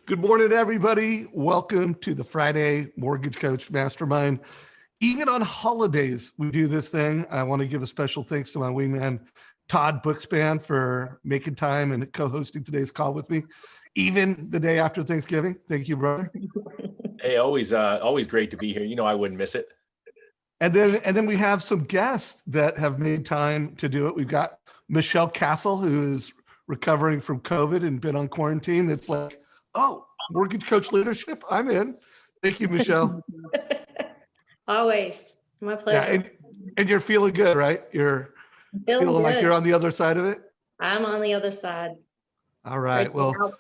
Good morning, everybody. Welcome to the Friday Mortgage Coach Mastermind. Even on holidays, we do this thing. I want to give a special thanks to my wingman, Todd Bookspan, for making time and co-hosting today's call with me, even the day after Thanksgiving. Thank you, brother. Hey, always great to be here. You know, I wouldn't miss it. And then we have some guests that have made time to do it. We've got Michelle Castle, who is recovering from COVID and been on quarantine. That's like, oh, mortgage coach leadership, I'm in. Thank you, Michelle. Always. My pleasure. Yeah, and you're feeling good, right? You're feeling like you're on the other side of it? I'm on the other side. All right. Well,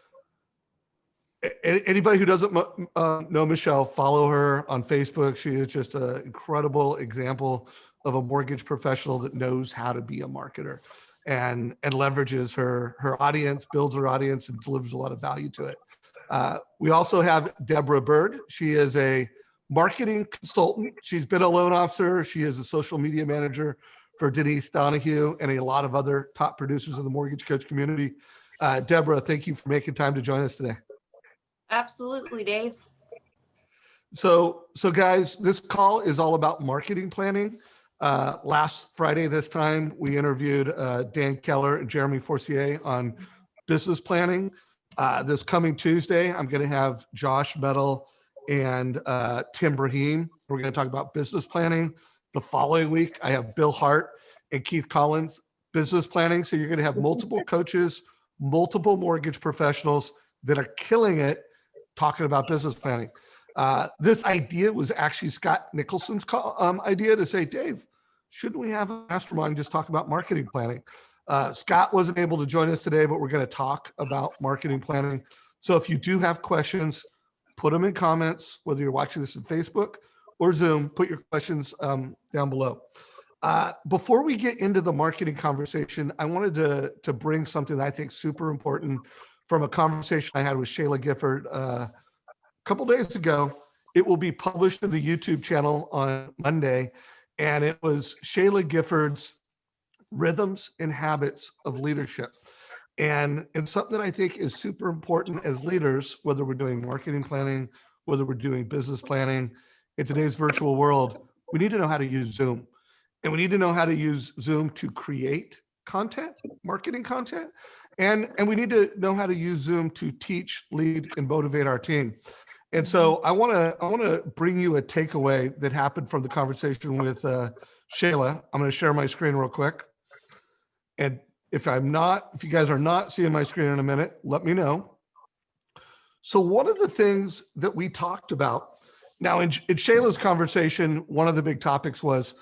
anybody who doesn't know Michelle, follow her on Facebook. She is just an incredible example of a mortgage professional that knows how to be a marketer and leverages her audience, builds her audience, and delivers a lot of value to it. We also have Deborah Byrd. She is a marketing consultant. She's been a loan officer. She is a social media manager for Denise Donahue and a lot of other top producers in the mortgage coach community. Deborah, thank you for making time to join us today. Absolutely, Dave. So guys, this call is all about marketing planning. Last Friday this time, we interviewed Dan Keller and Jeremy Forcier on business planning. This coming Tuesday, I'm going to have Josh Metal and Tim Brahim. We're going to talk about business planning. The following week, I have Bill Hart and Keith Collins, business planning. So you're going to have multiple coaches, multiple mortgage professionals that are killing it talking about business planning. This idea was actually Scott Nicholson's idea to say, Dave, shouldn't we have a mastermind just talk about marketing planning? Scott wasn't able to join us today, but we're going to talk about marketing planning. So if you do have questions, put them in comments, whether you're watching this on Facebook or Zoom, put your questions down below. Before we get into the marketing conversation, I wanted to bring something that I think is super important from a conversation I had with Shayla Gifford a couple days ago. It will be published in the YouTube channel on Monday, and it was Shayla Gifford's Rhythms and Habits of Leadership. And something that I think is super important as leaders, whether we're doing marketing planning, whether we're doing business planning, in today's virtual world, we need to know how to use Zoom. And we need to know how to use Zoom to create content, marketing content. And we need to know how to use Zoom to teach, lead, and motivate our team. And so I want to bring you a takeaway that happened from the conversation with Shayla. I'm going to share my screen real quick. And if you guys are not seeing my screen in a minute, let me know. So one of the things that we talked about now in Shayla's conversation, one of the big topics was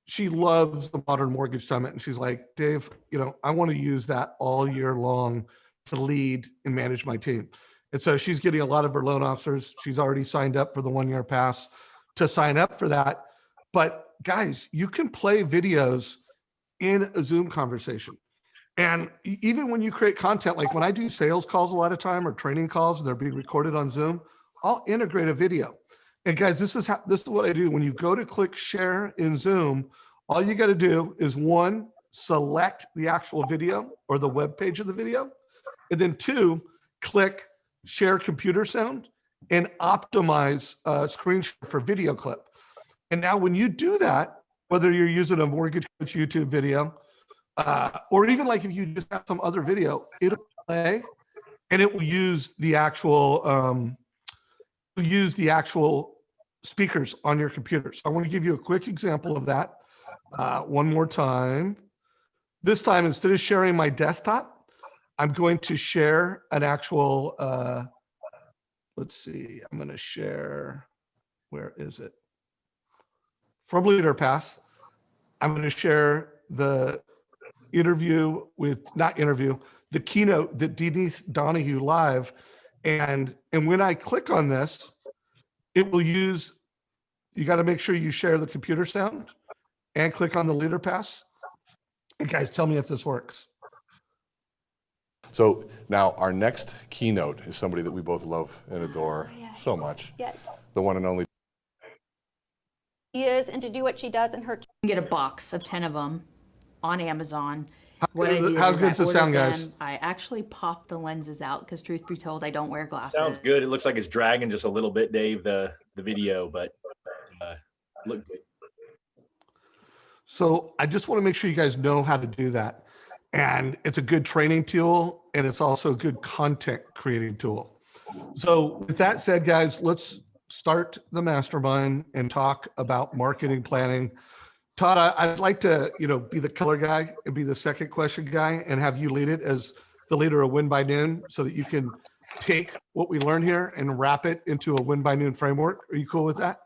she loves the Modern Mortgage Summit. And she's like, Dave, I want to use that all year long to lead and manage my team. And so she's getting a lot of her loan officers. She's already signed up for the 1-year pass to sign up for that. But guys, you can play videos in a Zoom conversation. And even when you create content, like when I do sales calls a lot of time or training calls and they're being recorded on Zoom, I'll integrate a video. And guys, this is what I do. When you go to click share in Zoom, all you got to do is 1, select the actual video or the web page of the video. And then 2, click share computer sound and optimize screen share for video clip. And now when you do that, whether you're using a Mortgage Coach YouTube video, or even like if you just have some other video, it'll play and it will use the actual speakers on your computer. So I want to give you a quick example of that one more time. This time, instead of sharing my desktop, I'm going to share an actual, let's see, I'm going to share, where is it? From LeaderPath, I'm going to share the the keynote that Denise Donahue live. And when I click on this, it will use, you got to make sure you share the computer sound and click on the LeaderPath. And guys, tell me if this works. So now our next keynote is somebody that we both love and adore so much. Yes. The one and only. She is, and to do what she does in her. Get a box of 10 of them on Amazon. What I did How is good's I the sound, ordered guys? them. I actually popped the lenses out because, truth be told, I don't wear glasses. Sounds good. It looks like it's dragging just a little bit, Dave, the video, but look good. So I just want to make sure you guys know how to do that. And it's a good training tool, and it's also a good content creating tool. So with that said, guys, let's start the mastermind and talk about marketing planning. Todd, I'd like to, be the color guy and be the second question guy and have you lead it as the leader of Win by Noon so that you can take what we learn here and wrap it into a Win by Noon framework. Are you cool with that?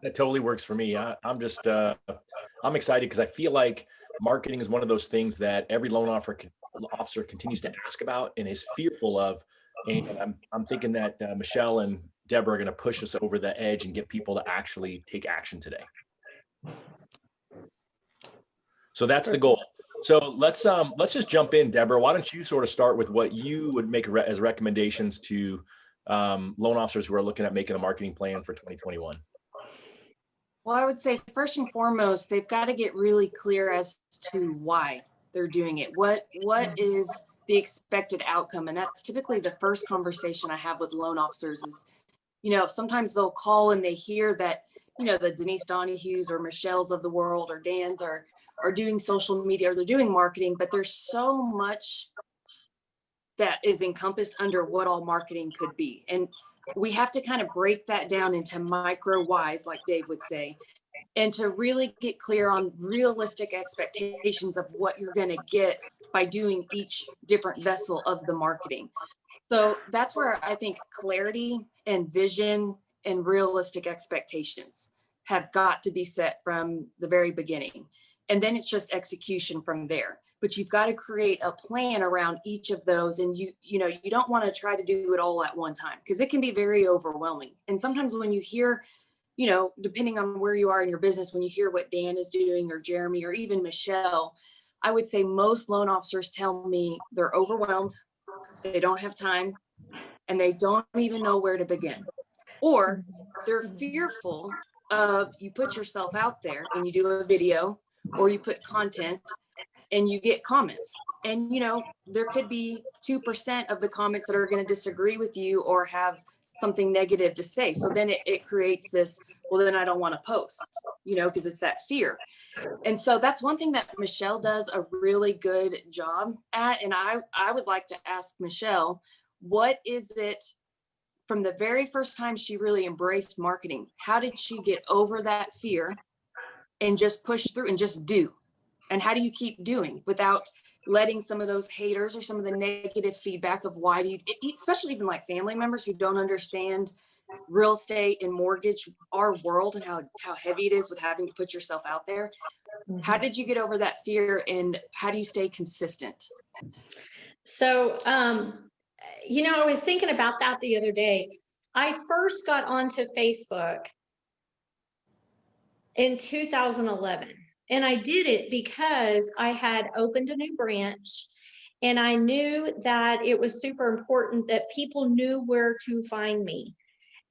That totally works for me. I'm just, I'm excited because I feel like marketing is one of those things that every loan officer continues to ask about and is fearful of. And I'm thinking that Michelle and Deborah are going to push us over the edge and get people to actually take action today. So that's the goal. So let's just jump in, Deborah. Why don't you sort of start with what you would make as recommendations to loan officers who are looking at making a marketing plan for 2021? Well, I would say first and foremost, they've got to get really clear as to why they're doing it. What is the expected outcome? And that's typically the first conversation I have with loan officers is, sometimes they'll call and they hear that, the Denise Donahues or Michelle's of the world or Dan's are doing social media or they're doing marketing, but there's so much that is encompassed under what all marketing could be. And we have to kind of break that down into micro whys, like Dave would say, and to really get clear on realistic expectations of what you're going to get by doing each different vessel of the marketing. So that's where I think clarity and vision and realistic expectations have got to be set from the very beginning. And then it's just execution from there. But you've got to create a plan around each of those. And you don't want to try to do it all at one time because it can be very overwhelming. And sometimes when you hear, depending on where you are in your business, when you hear what Dan is doing or Jeremy or even Michelle, I would say most loan officers tell me they're overwhelmed, they don't have time, and they don't even know where to begin. Or they're fearful of you put yourself out there and you do a video or you put content and you get comments. And, there could be 2% of the comments that are going to disagree with you or have something negative to say. So then it creates this, well, then I don't want to post, because it's that fear. And so that's one thing that Michelle does a really good job at. And I would like to ask Michelle, what is it from the very first time she really embraced marketing? How did she get over that fear and just push through and just do? And how do you keep doing without letting some of those haters or some of the negative feedback of why do you, especially even like family members who don't understand real estate and mortgage, our world and how heavy it is with having to put yourself out there. How did you get over that fear and how do you stay consistent? So, I was thinking about that the other day. I first got onto Facebook in 2011. And I did it because I had opened a new branch and I knew that it was super important that people knew where to find me.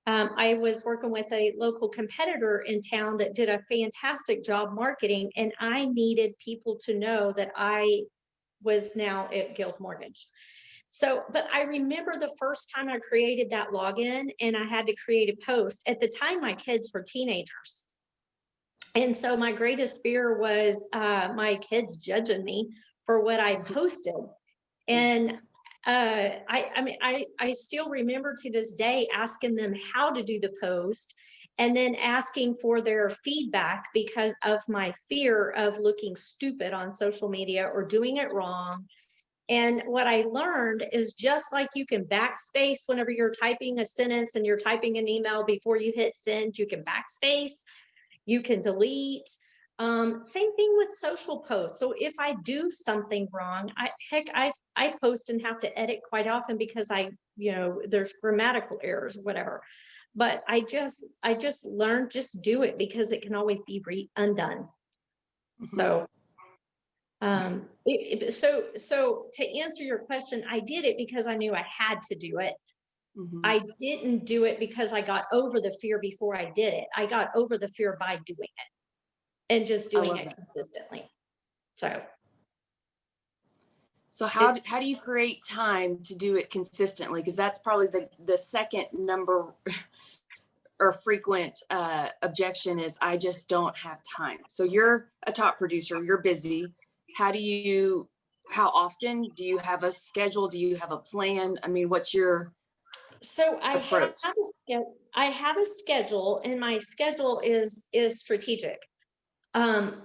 I was working with a local competitor in town that did a fantastic job marketing, and I needed people to know that I was now at Guild Mortgage. So, but I remember the first time I created that login and I had to create a post. At the time, my kids were teenagers. And so my greatest fear was my kids judging me for what I posted. And I still remember to this day asking them how to do the post and then asking for their feedback because of my fear of looking stupid on social media or doing it wrong. And what I learned is just like you can backspace whenever you're typing a sentence and you're typing an email before you hit send, you can backspace. You can delete. Same thing with social posts. So if I do something wrong, I post and have to edit quite often because there's grammatical errors or whatever. But I just learned, just do it because it can always be undone. So, so to answer your question, I did it because I knew I had to do it. I didn't do it because I got over the fear before I did it. I got over the fear by doing it and just doing it consistently. So. So how do you create time to do it consistently? Because that's probably the second number or frequent objection is I just don't have time. So you're a top producer, you're busy. How often do you have a schedule? Do you have a plan? I mean, what's your So approach? I have a schedule, and my schedule is strategic.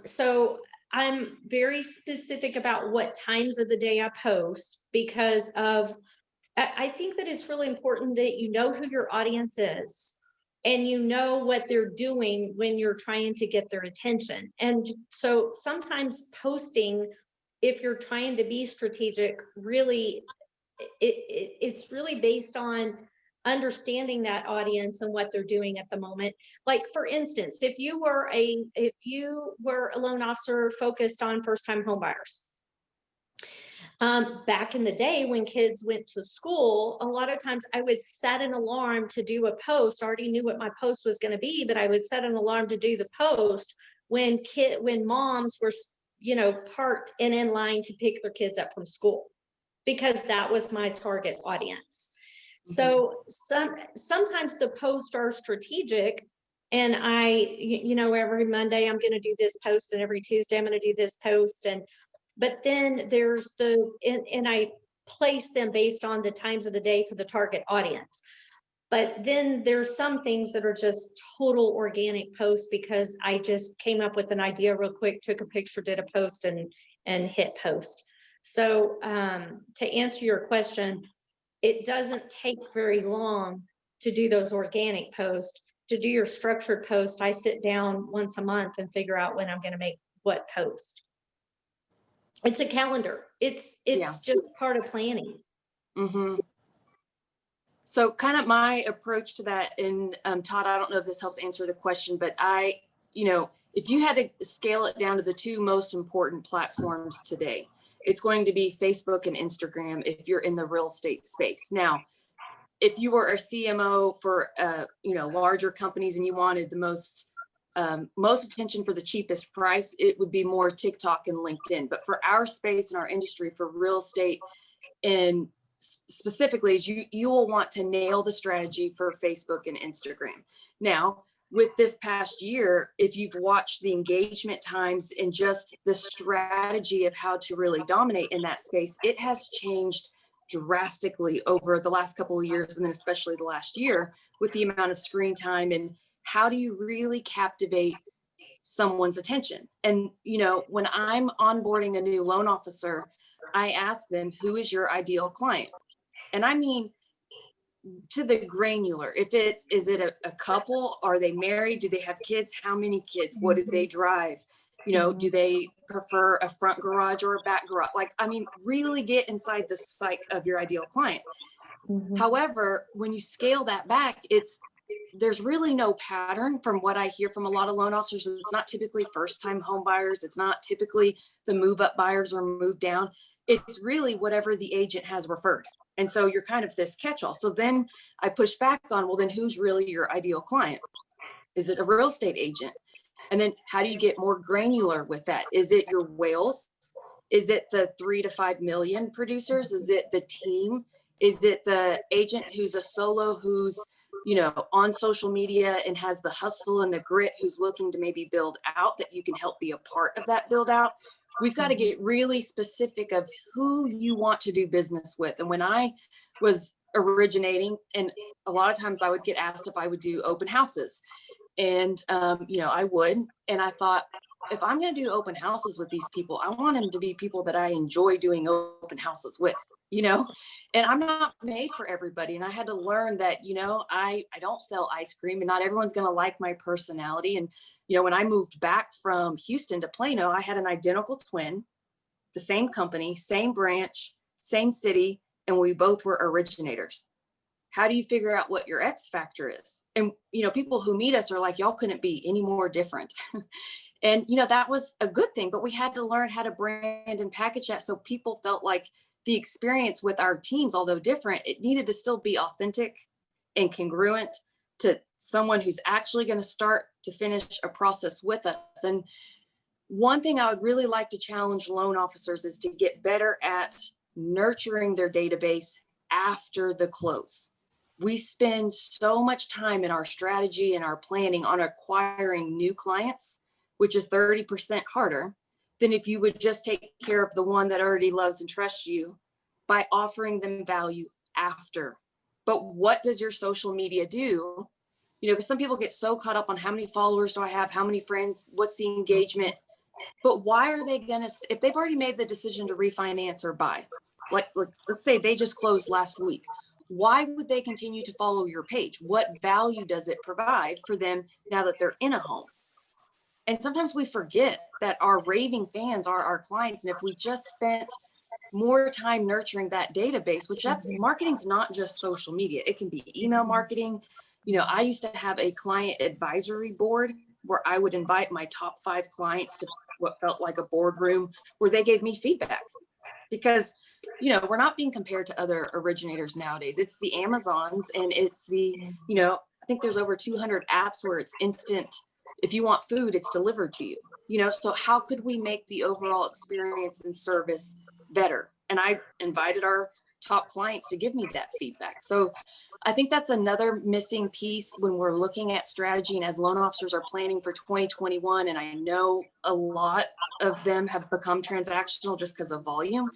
So I'm very specific about what times of the day I post, because I think that it's really important that you know who your audience is and you know what they're doing when you're trying to get their attention. And so sometimes posting, if you're trying to be strategic, really it's really based on understanding that audience and what they're doing at the moment. Like, for instance, if you were a loan officer focused on first-time homebuyers, back in the day when kids went to school, a lot of times I would set an alarm to do a post. I already knew what my post was going to be, but I would set an alarm to do the post when moms were, parked and in line to pick their kids up from school, because that was my target audience. So sometimes the posts are strategic, and every Monday I'm going to do this post, and every Tuesday I'm going to do this post, but then there's and I place them based on the times of the day for the target audience. But then there's some things that are just total organic posts, because I just came up with an idea real quick, took a picture, did a post, and hit post. So to answer your question, it doesn't take very long to do those organic posts. To do your structured post, I sit down once a month and figure out when I'm going to make what post. It's a calendar. It's just part of planning. Mm-hmm. So kind of my approach to that, and Todd, I don't know if this helps answer the question, but if you had to scale it down to the two most important platforms today, it's going to be Facebook and Instagram if you're in the real estate space. Now, if you were a CMO for larger companies and you wanted the most attention for the cheapest price, it would be more TikTok and LinkedIn. But for our space and our industry, for real estate, and specifically, you will want to nail the strategy for Facebook and Instagram. Now, with this past year, if you've watched the engagement times and just the strategy of how to really dominate in that space, it has changed drastically over the last couple of years, and then especially the last year, with the amount of screen time and how do you really captivate someone's attention. And when I'm onboarding a new loan officer, I ask them, who is your ideal client? And I mean, to the granular, is it a couple? Are they married? Do they have kids? How many kids? What do they drive? Do they prefer a front garage or a back garage? Really get inside the psyche of your ideal client. Mm-hmm. However, when you scale that back, there's really no pattern from what I hear from a lot of loan officers. It's not typically first-time home buyers. It's not typically the move-up buyers or move down. It's really whatever the agent has referred. And so you're kind of this catch-all. So then I push back on, well, then who's really your ideal client? Is it a real estate agent? And then how do you get more granular with that? Is it your whales? Is it the 3 to 5 million producers? Is it the team? Is it the agent who's a solo, who's on social media and has the hustle and the grit, who's looking to maybe build out, that you can help be a part of that build out? We've got to get really specific of who you want to do business with. And when I was originating, and a lot of times I would get asked if I would do open houses, and I would, and I thought, if I'm going to do open houses with these people, I want them to be people that I enjoy doing open houses with, and I'm not made for everybody. And I had to learn that, I don't sell ice cream, and not everyone's going to like my personality. And when I moved back from Houston to Plano, I had an identical twin, the same company, same branch, same city, and we both were originators. How do you figure out what your X factor is? And, people who meet us are like, y'all couldn't be any more different. And, that was a good thing, but we had to learn how to brand and package that so people felt like the experience with our teams, although different, it needed to still be authentic and congruent to someone who's actually going to start to finish a process with us. And one thing I would really like to challenge loan officers is to get better at nurturing their database after the close. We spend so much time in our strategy and our planning on acquiring new clients, which is 30% harder than if you would just take care of the one that already loves and trusts you by offering them value after. But what does your social media do? Because some people get so caught up on how many followers do I have, how many friends, what's the engagement? But why are they gonna, if they've already made the decision to refinance or buy, like let's say they just closed last week, why would they continue to follow your page? What value does it provide for them now that they're in a home? And sometimes we forget that our raving fans are our clients. And if we just spent more time nurturing that database, which that's marketing's not just social media, it can be email marketing. I used to have a client advisory board where I would invite my top 5 clients to what felt like a boardroom where they gave me feedback, because we're not being compared to other originators nowadays. It's the Amazons and it's the, I think there's over 200 apps where it's instant. If you want food, it's delivered to you, so how could we make the overall experience and service better? And I invited our top clients to give me that feedback. So I think that's another missing piece when we're looking at strategy and as loan officers are planning for 2021. And I know a lot of them have become transactional just because of volume,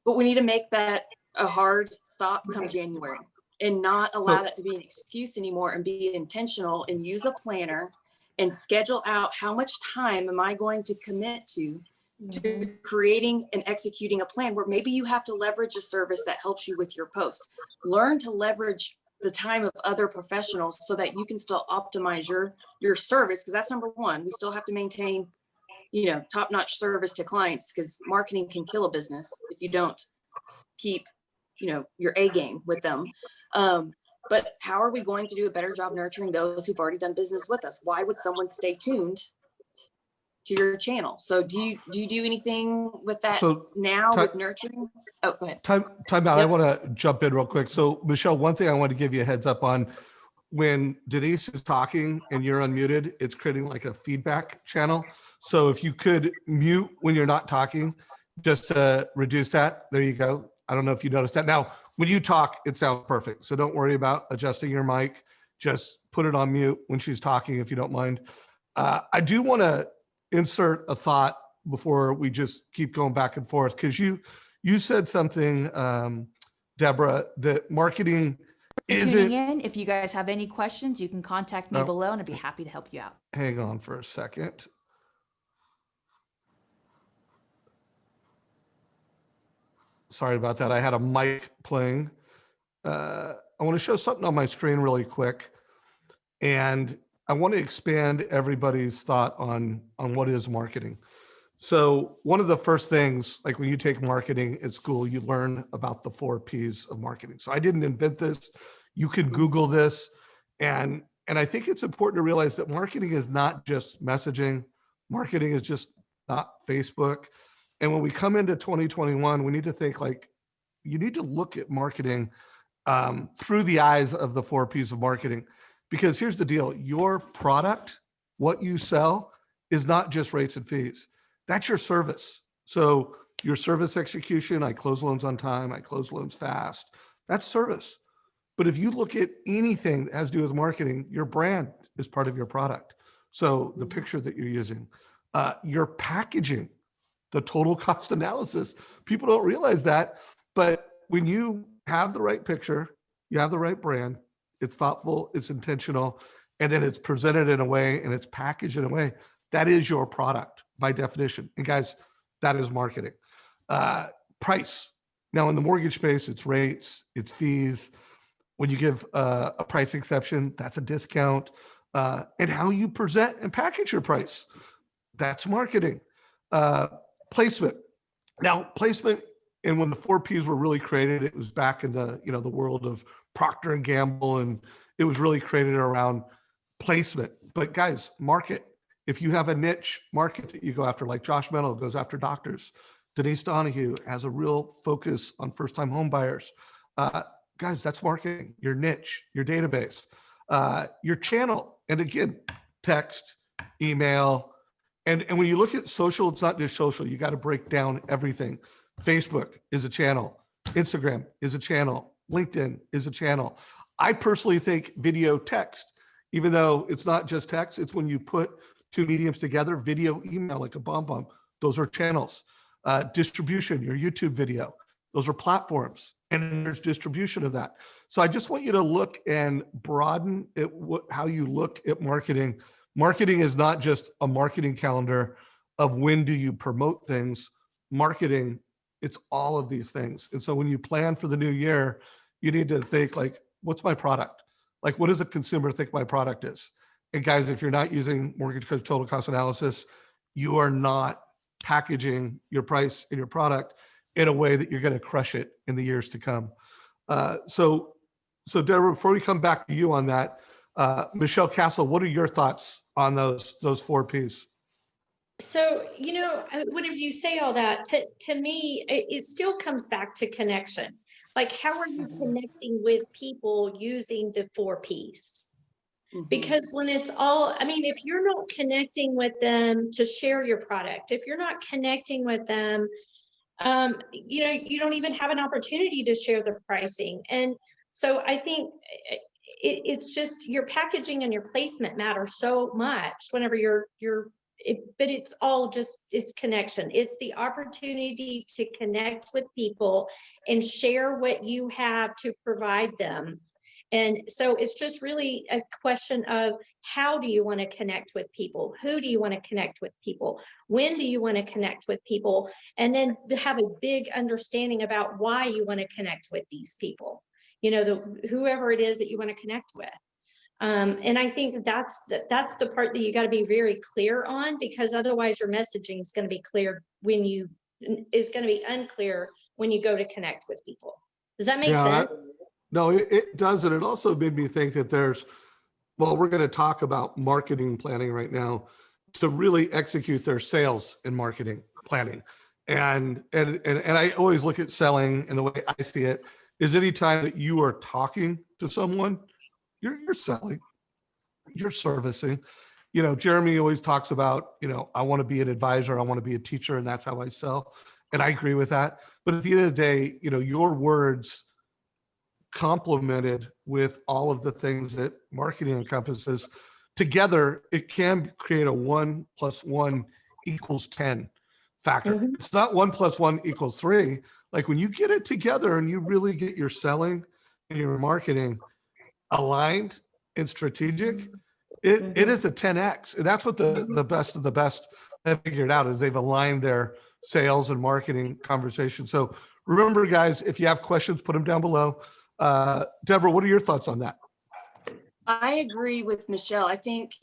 but we need to make that a hard stop come January and not allow that to be an excuse anymore, and be intentional and use a planner and schedule out how much time am I going to commit to creating and executing a plan where maybe you have to leverage a service that helps you with your post. Learn to leverage the time of other professionals so that you can still optimize your service, because that's number one. We still have to maintain, top-notch service to clients, because marketing can kill a business if you don't keep, your A game with them. But how are we going to do a better job nurturing those who've already done business with us? Why would someone stay tuned to your channel? So do you do anything with that with nurturing? Oh, go ahead. Time out. Yep. I want to jump in real quick. So Michelle, one thing I want to give you a heads up on: when Denise is talking and you're unmuted, it's creating like a feedback channel. So if you could mute when you're not talking, just to reduce that. There you go. I don't know if you noticed that. Now, when you talk, it sounds perfect. So don't worry about adjusting your mic. Just put it on mute when she's talking, if you don't mind. I do want to insert a thought before we just keep going back and forth, because you said something, Deborah, that marketing isn't. Tuning in. If you guys have any questions, you can contact me below, and I'd be happy to help you out. Hang on for a second. Sorry about that. I had a mic playing. I want to show something on my screen really quick, and I want to expand everybody's thought on what is marketing. So one of the first things, like when you take marketing at school, you learn about the 4 Ps of marketing. So I didn't invent this. You could Google this. And I think it's important to realize that marketing is not just messaging. Marketing is just not Facebook. And when we come into 2021, we need to think like, you need to look at marketing through the eyes of the 4 Ps of marketing. Because here's the deal: your product, what you sell, is not just rates and fees. That's your service. So your service execution, I close loans on time, I close loans fast. That's service. But if you look at anything that has to do with marketing, your brand is part of your product. So the picture that you're using, your packaging, the total cost analysis, people don't realize that. But when you have the right picture, you have the right brand, it's thoughtful, it's intentional, and then it's presented in a way and it's packaged in a way, that is your product by definition. And guys, that is marketing. Price. Now in the mortgage space, it's rates, it's fees. When you give a price exception, that's a discount. And how you present and package your price, that's marketing. Placement. Now placement, and when the 4 Ps were really created, it was back in the the world of Procter and Gamble, and it was really created around placement. But guys, market. If you have a niche market that you go after, like Josh Mennel goes after doctors, Denise Donahue has a real focus on first-time home buyers. Guys, that's marketing. Your niche, your database, your channel, and again, text, email, and when you look at social, it's not just social. You got to break down everything. Facebook is a channel. Instagram is a channel. LinkedIn is a channel. I personally think video text, even though it's not just text, it's when you put two mediums together, video, email, like a bomb, those are channels. Distribution, your YouTube video, those are platforms. And then there's distribution of that. So I just want you to look and broaden it, how you look at marketing. Marketing is not just a marketing calendar of when do you promote things. Marketing, it's all of these things. And so when you plan for the new year, you need to think like, what's my product? Like, what does a consumer think my product is? And guys, if you're not using mortgage total cost analysis, you are not packaging your price and your product in a way that you're going to crush it in the years to come. So Deborah, before we come back to you on that, Michelle Castle, what are your thoughts on those 4 Ps? So, whenever you say all that, to me, it still comes back to connection. Like, how are you connecting with people using the 4 Ps? Because when it's all, if you're not connecting with them to share your product, if you're not connecting with them, you don't even have an opportunity to share the pricing. And so I think it's just your packaging and your placement matter so much whenever but it's all just, it's connection. It's the opportunity to connect with people and share what you have to provide them. And so it's just really a question of, how do you want to connect with people? Who do you want to connect with people? When do you want to connect with people? And then have a big understanding about why you want to connect with these people, whoever it is that you want to connect with. And I think that's the part that you got to be very clear on, because otherwise your messaging is going to be clear is going to be unclear when you go to connect with people. Does that make sense? No, it does. And it also made me think that we're going to talk about marketing planning right now to really execute their sales and marketing planning. And I always look at selling, and the way I see it is anytime that you are talking to someone, you're selling, you're servicing. Jeremy always talks about, I want to be an advisor, I want to be a teacher, and that's how I sell. And I agree with that. But at the end of the day, your words complemented with all of the things that marketing encompasses together, it can create a 1 + 1 = 10 factor. It's not 1 + 1 = 3. Like, when you get it together and you really get your selling and your marketing aligned and strategic, it is a 10x. And that's what the best of the best have figured out, is they've aligned their sales and marketing conversation. So remember, guys, if you have questions, put them down below. Deborah, what are your thoughts on that? I agree with Michelle. I think,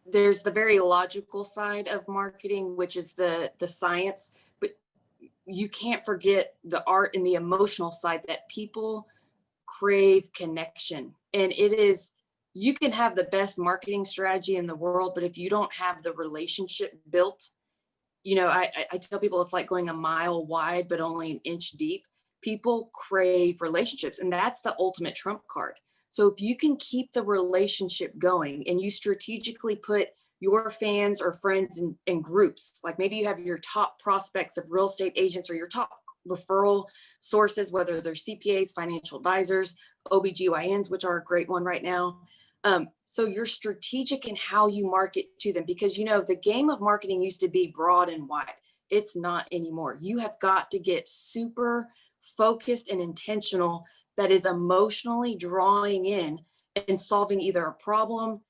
there's the very logical side of marketing, which is the science, but you can't forget the art and the emotional side, that people crave connection. And you can have the best marketing strategy in the world, but if you don't have the relationship built, I tell people it's like going a mile wide, but only an inch deep. People crave relationships, and that's the ultimate trump card. So if you can keep the relationship going and you strategically put your fans or friends in groups, like maybe you have your top prospects of real estate agents or your top referral sources, whether they're CPAs, financial advisors, OBGYNs, which are a great one right now. So you're strategic in how you market to them, because the game of marketing used to be broad and wide. It's not anymore. You have got to get super focused and intentional, that is emotionally drawing in and solving either a problem,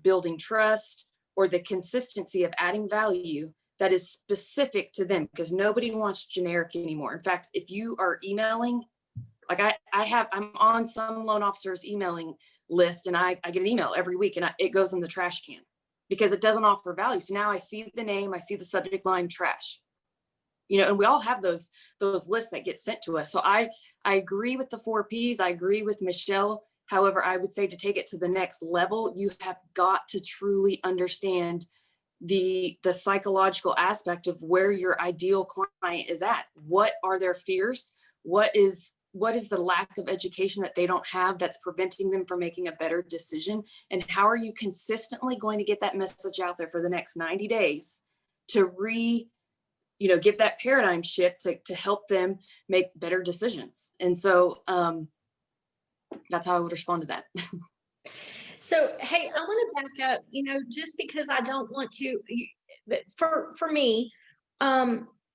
building trust, or the consistency of adding value that is specific to them, because nobody wants generic anymore. In fact, if you are emailing, like I'm on some loan officers emailing list, and I get an email every week, and it goes in the trash can because it doesn't offer value. So now I see the name, I see the subject line, trash. And we all have those lists that get sent to us. So I agree with the 4 Ps. I agree with Michelle. However, I would say to take it to the next level, you have got to truly understand the psychological aspect of where your ideal client is at. What are their fears? What is the lack of education that they don't have that's preventing them from making a better decision? And how are you consistently going to get that message out there for the next 90 days to give that paradigm shift to help them make better decisions. And so that's how I would respond to that. So, hey, I want to back up, just because I don't want to, for me,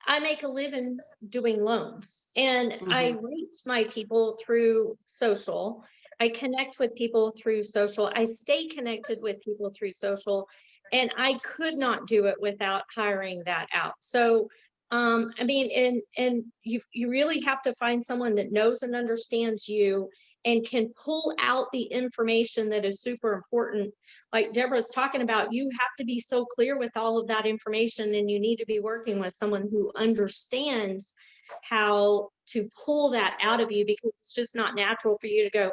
I make a living doing loans, and I reach my people through social. I connect with people through social. I stay connected with people through social, and I could not do it without hiring that out. So, I mean, and you really have to find someone that knows and understands you and can pull out the information that is super important. Like Deborah's talking about, you have to be so clear with all of that information, and you need to be working with someone who understands how to pull that out of you, because it's just not natural for you to go,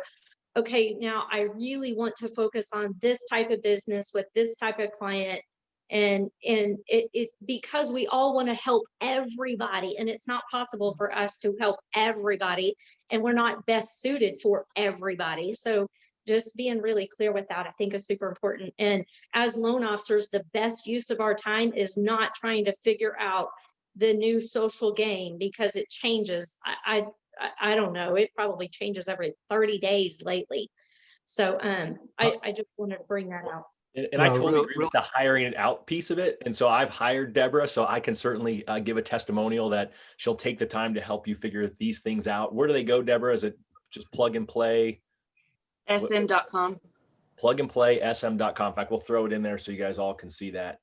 okay, now I really want to focus on this type of business with this type of client. And it because we all want to help everybody, and it's not possible for us to help everybody, and we're not best suited for everybody. So just being really clear with that, I think, is super important. And as loan officers, the best use of our time is not trying to figure out the new social game, because it changes. I don't know, it probably changes every 30 days lately. So I just wanted to bring that out. And I totally agree with the hiring it out piece of it. And so I've hired Deborah, so I can certainly give a testimonial that she'll take the time to help you figure these things out. Where do they go, Deborah? Is it just plug and play? SM.com. Plug and play SM.com. In fact, we'll throw it in there so you guys all can see that.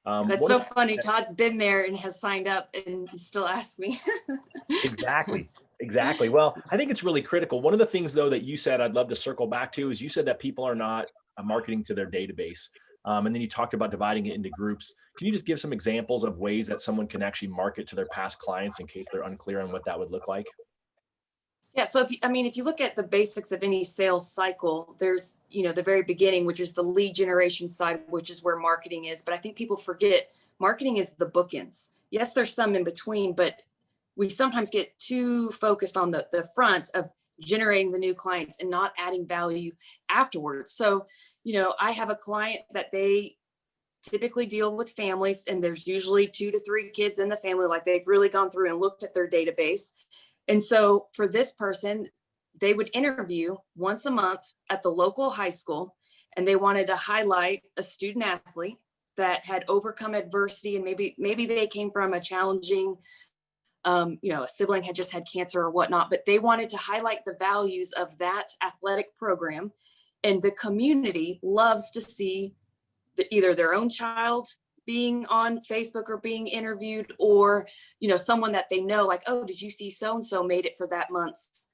That's so funny. Todd's been there and has signed up and still asks me. Exactly. Well, I think it's really critical. One of the things, though, that you said I'd love to circle back to is you said that people are not marketing to their database. And then you talked about dividing it into groups. Can you just give some examples of ways that someone can actually market to their past clients in case they're unclear on what that would look like? Yeah. So if you look at the basics of any sales cycle, there's, the very beginning, which is the lead generation side, which is where marketing is. But I think people forget marketing is the bookends. Yes, there's some in between, but we sometimes get too focused on the front of generating the new clients and not adding value afterwards. So, I have a client that they typically deal with families, and there's usually 2 to 3 kids in the family. Like, they've really gone through and looked at their database. And so for this person, they would interview once a month at the local high school, and they wanted to highlight a student athlete that had overcome adversity, and maybe they came from a challenging a sibling had just had cancer or whatnot, but they wanted to highlight the values of that athletic program. And the community loves to see either their own child being on Facebook or being interviewed, or, someone that they know, like, oh, did you see so-and-so made it for that month's,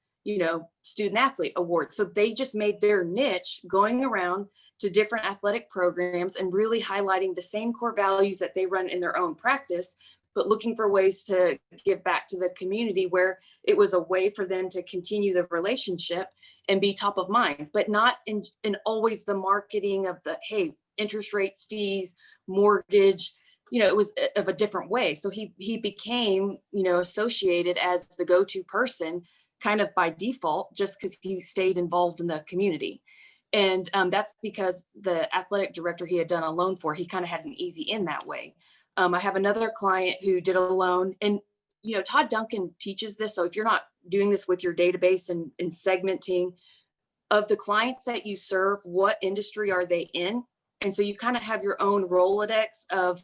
student athlete award. So they just made their niche going around to different athletic programs and really highlighting the same core values that they run in their own practice, but looking for ways to give back to the community, where it was a way for them to continue the relationship and be top of mind, but not in always the marketing of the, hey, interest rates, fees, mortgage, it was of a different way. So he became, associated as the go-to person kind of by default, just because he stayed involved in the community. And that's because the athletic director he had done a loan for, he kind of had an easy in that way. I have another client who did a loan, and, Todd Duncan teaches this. So if you're not doing this with your database and segmenting of the clients that you serve, what industry are they in? And so you kind of have your own Rolodex of,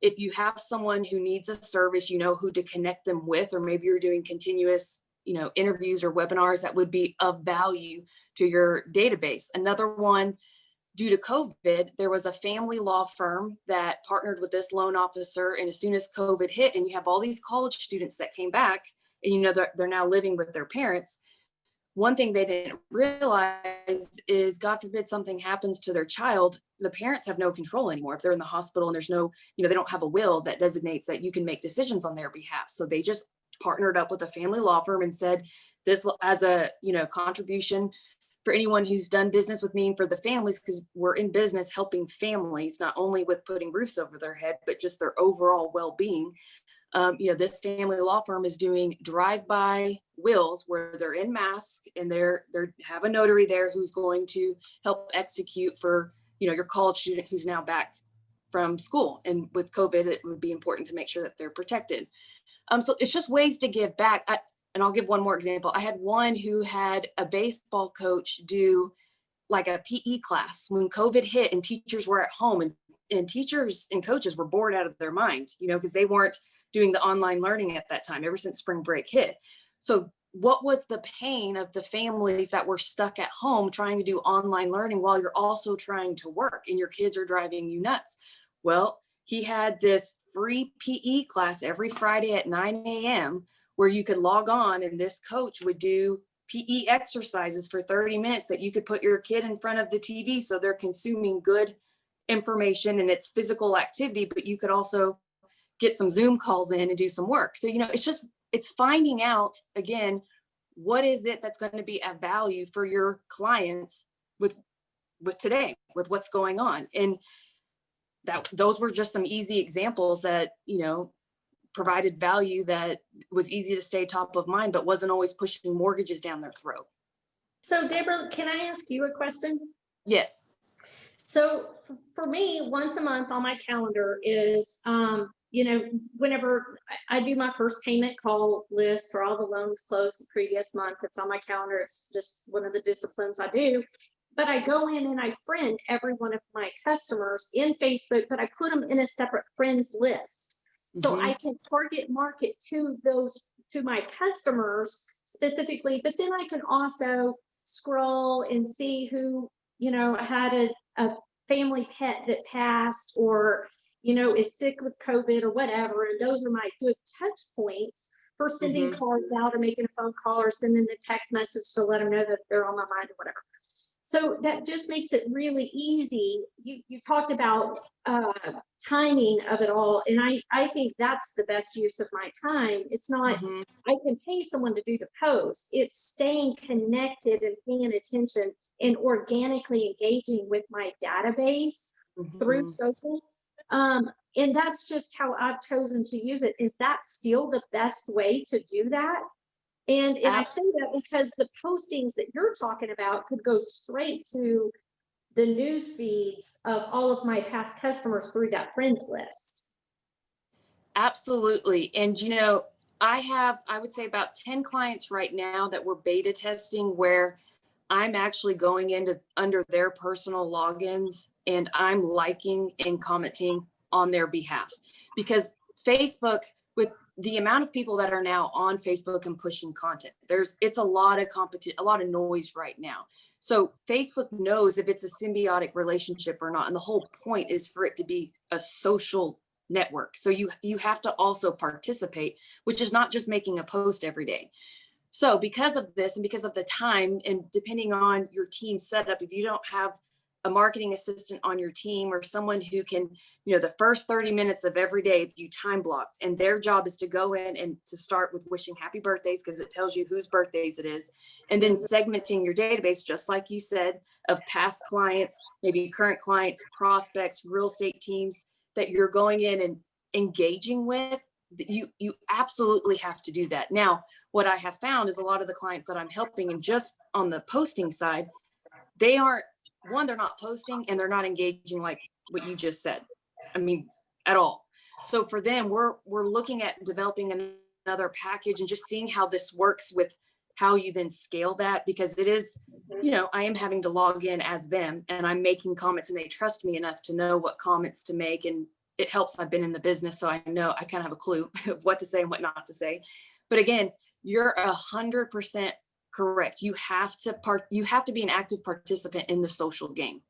if you have someone who needs a service, who to connect them with, or maybe you're doing continuous, interviews or webinars that would be of value to your database. Another one, due to COVID, there was a family law firm that partnered with this loan officer. And as soon as COVID hit, and you have all these college students that came back, and they're now living with their parents, one thing they didn't realize is, God forbid something happens to their child, the parents have no control anymore. If they're in the hospital and there's no, they don't have a will that designates that you can make decisions on their behalf. So they just partnered up with a family law firm and said, this as a, contribution for anyone who's done business with me and for the families, because we're in business helping families, not only with putting roofs over their head, but just their overall well-being. This family law firm is doing drive-by wills where they're in mask, and they're have a notary there who's going to help execute for, your college student who's now back from school. And with COVID, it would be important to make sure that they're protected. So it's just ways to give back. And I'll give one more example. I had one who had a baseball coach do like a PE class when COVID hit and teachers were at home, and teachers and coaches were bored out of their mind, because they weren't doing the online learning at that time ever since spring break hit. So what was the pain of the families that were stuck at home trying to do online learning while you're also trying to work and your kids are driving you nuts? Well, he had this free PE class every Friday at 9 a.m. where you could log on and this coach would do PE exercises for 30 minutes that you could put your kid in front of the TV so they're consuming good information and it's physical activity, but you could also get some Zoom calls in and do some work. So, it's finding out, again, what is it that's going to be of value for your clients with today, with what's going on. And those were just some easy examples that, provided value that was easy to stay top of mind, but wasn't always pushing mortgages down their throat. So Deborah, can I ask you a question? Yes. So for me, once a month on my calendar is, whenever I do my first payment call list for all the loans closed the previous month, it's on my calendar. It's just one of the disciplines I do. But I go in and I friend every one of my customers in Facebook, but I put them in a separate friends list. So I can target market to my customers specifically, but then I can also scroll and see who, had a family pet that passed or, is sick with COVID or whatever. And those are my good touch points for sending cards out or making a phone call or sending a text message to let them know that they're on my mind or whatever. So that just makes it really easy. You talked about timing of it all. And I think that's the best use of my time. It's not, I can pay someone to do the post. It's staying connected and paying attention and organically engaging with my database through social. And that's just how I've chosen to use it. Is that still the best way to do that? And I say that because the postings that you're talking about could go straight to the news feeds of all of my past customers through that friends list. Absolutely. And, I would say about 10 clients right now that we're beta testing where I'm actually going into under their personal logins and I'm liking and commenting on their behalf, because Facebook, with the amount of people that are now on Facebook and pushing content, it's a lot of competition, a lot of noise right now. So Facebook knows if it's a symbiotic relationship or not. And the whole point is for it to be a social network. So you have to also participate, which is not just making a post every day. So because of this and because of the time and depending on your team setup, if you don't have a marketing assistant on your team or someone who can, the first 30 minutes of every day, if you time blocked and their job is to go in and to start with wishing happy birthdays, because it tells you whose birthdays it is, and then segmenting your database, just like you said, of past clients, maybe current clients, prospects, real estate teams that you're going in and engaging with, you absolutely have to do that. Now, what I have found is a lot of the clients that I'm helping, and just on the posting side, they're not posting and they're not engaging like what you just said. I mean, at all. So for them, we're looking at developing another package and just seeing how this works with how you then scale that, because it is, I am having to log in as them and I'm making comments and they trust me enough to know what comments to make. And it helps. I've been in the business, so I know I kind of have a clue of what to say and what not to say. But again, you're 100% correct. You have to be an active participant in the social game.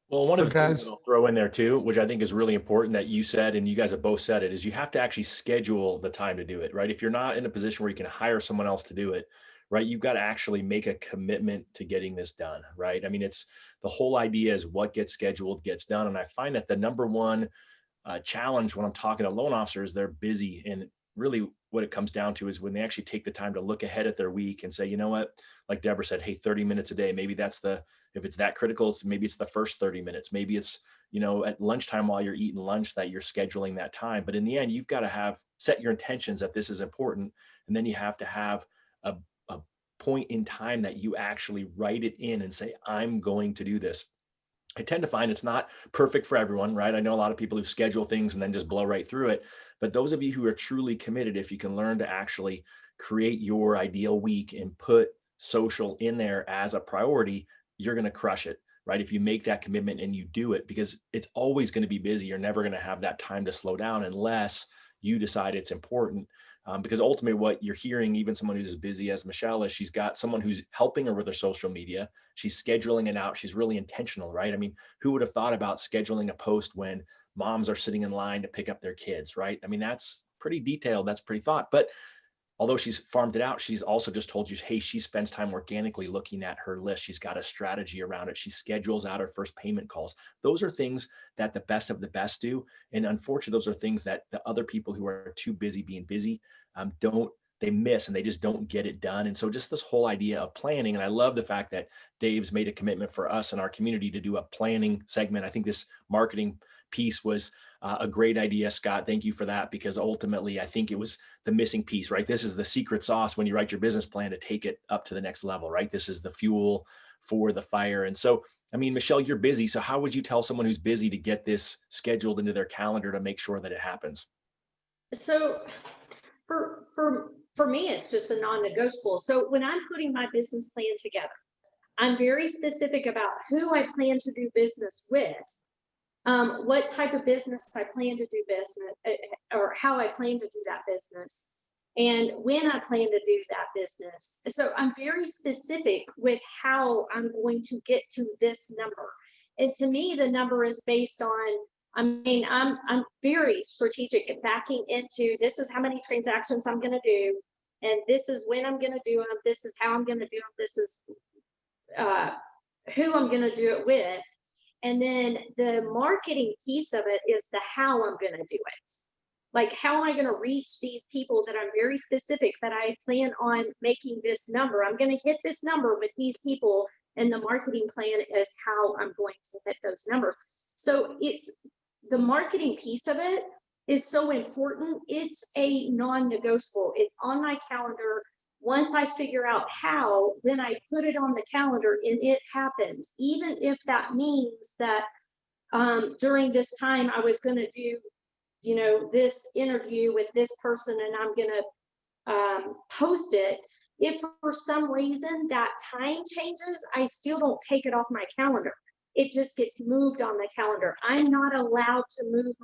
Well, one of the things guys, that I'll throw in there too, which I think is really important that you said, and you guys have both said it, is you have to actually schedule the time to do it, right? If you're not in a position where you can hire someone else to do it, right, you've got to actually make a commitment to getting this done, right? I mean, it's the whole idea is what gets scheduled gets done. And I find that the number one challenge when I'm talking to loan officers, they're busy. And really what it comes down to is when they actually take the time to look ahead at their week and say, you know what, like Deborah said, hey, 30 minutes a day, maybe if it's that critical, maybe it's the first 30 minutes, maybe it's, at lunchtime while you're eating lunch that you're scheduling that time. But in the end, you've got to set your intentions that this is important. And then you have to have a point in time that you actually write it in and say, I'm going to do this. I tend to find it's not perfect for everyone, right? I know a lot of people who schedule things and then just blow right through it. But those of you who are truly committed, if you can learn to actually create your ideal week and put social in there as a priority, you're going to crush it, right? If you make that commitment and you do it, because it's always going to be busy. You're never going to have that time to slow down unless you decide it's important. Because ultimately what you're hearing, even someone who's as busy as Michelle is, she's got someone who's helping her with her social media. She's scheduling it out. She's really intentional, right? I mean, who would have thought about scheduling a post when moms are sitting in line to pick up their kids, right? I mean, that's pretty detailed. That's pretty thought. But although she's farmed it out, she's also just told you, hey, she spends time organically looking at her list. She's got a strategy around it. She schedules out her first payment calls. Those are things that the best of the best do. And unfortunately, those are things that the other people who are too busy being busy they miss, and they just don't get it done. And so just this whole idea of planning, and I love the fact that Dave's made a commitment for us in our community to do a planning segment. I think this marketing piece was a great idea, Scott. Thank you for that, because ultimately I think it was the missing piece, right? This is the secret sauce when you write your business plan to take it up to the next level, right? This is the fuel for the fire. And so, I mean, Michelle, you're busy. So how would you tell someone who's busy to get this scheduled into their calendar to make sure that it happens? So for me, it's just a non-negotiable. So when I'm putting my business plan together, I'm very specific about who I plan to do business with, what type of business I plan to do business, or how I plan to do that business, and when I plan to do that business. So I'm very specific with how I'm going to get to this number. And to me, the number is based on, I mean, I'm very strategic at backing into, this is how many transactions I'm going to do, and this is when I'm going to do them. This is how I'm going to do them. This is who I'm going to do it with. And then the marketing piece of it is the how I'm going to do it. Like, how am I going to reach these people that I'm very specific that I plan on making this number? I'm going to hit this number with these people, and the marketing plan is how I'm going to hit those numbers. So it's the marketing piece of it is so important. It's a non-negotiable. It's on my calendar. Once I figure out how, then I put it on the calendar and it happens. Even if that means that during this time I was going to do, you know, this interview with this person and I'm going to post it. If for some reason that time changes, I still don't take it off my calendar. It just gets moved on the calendar. I'm not allowed to move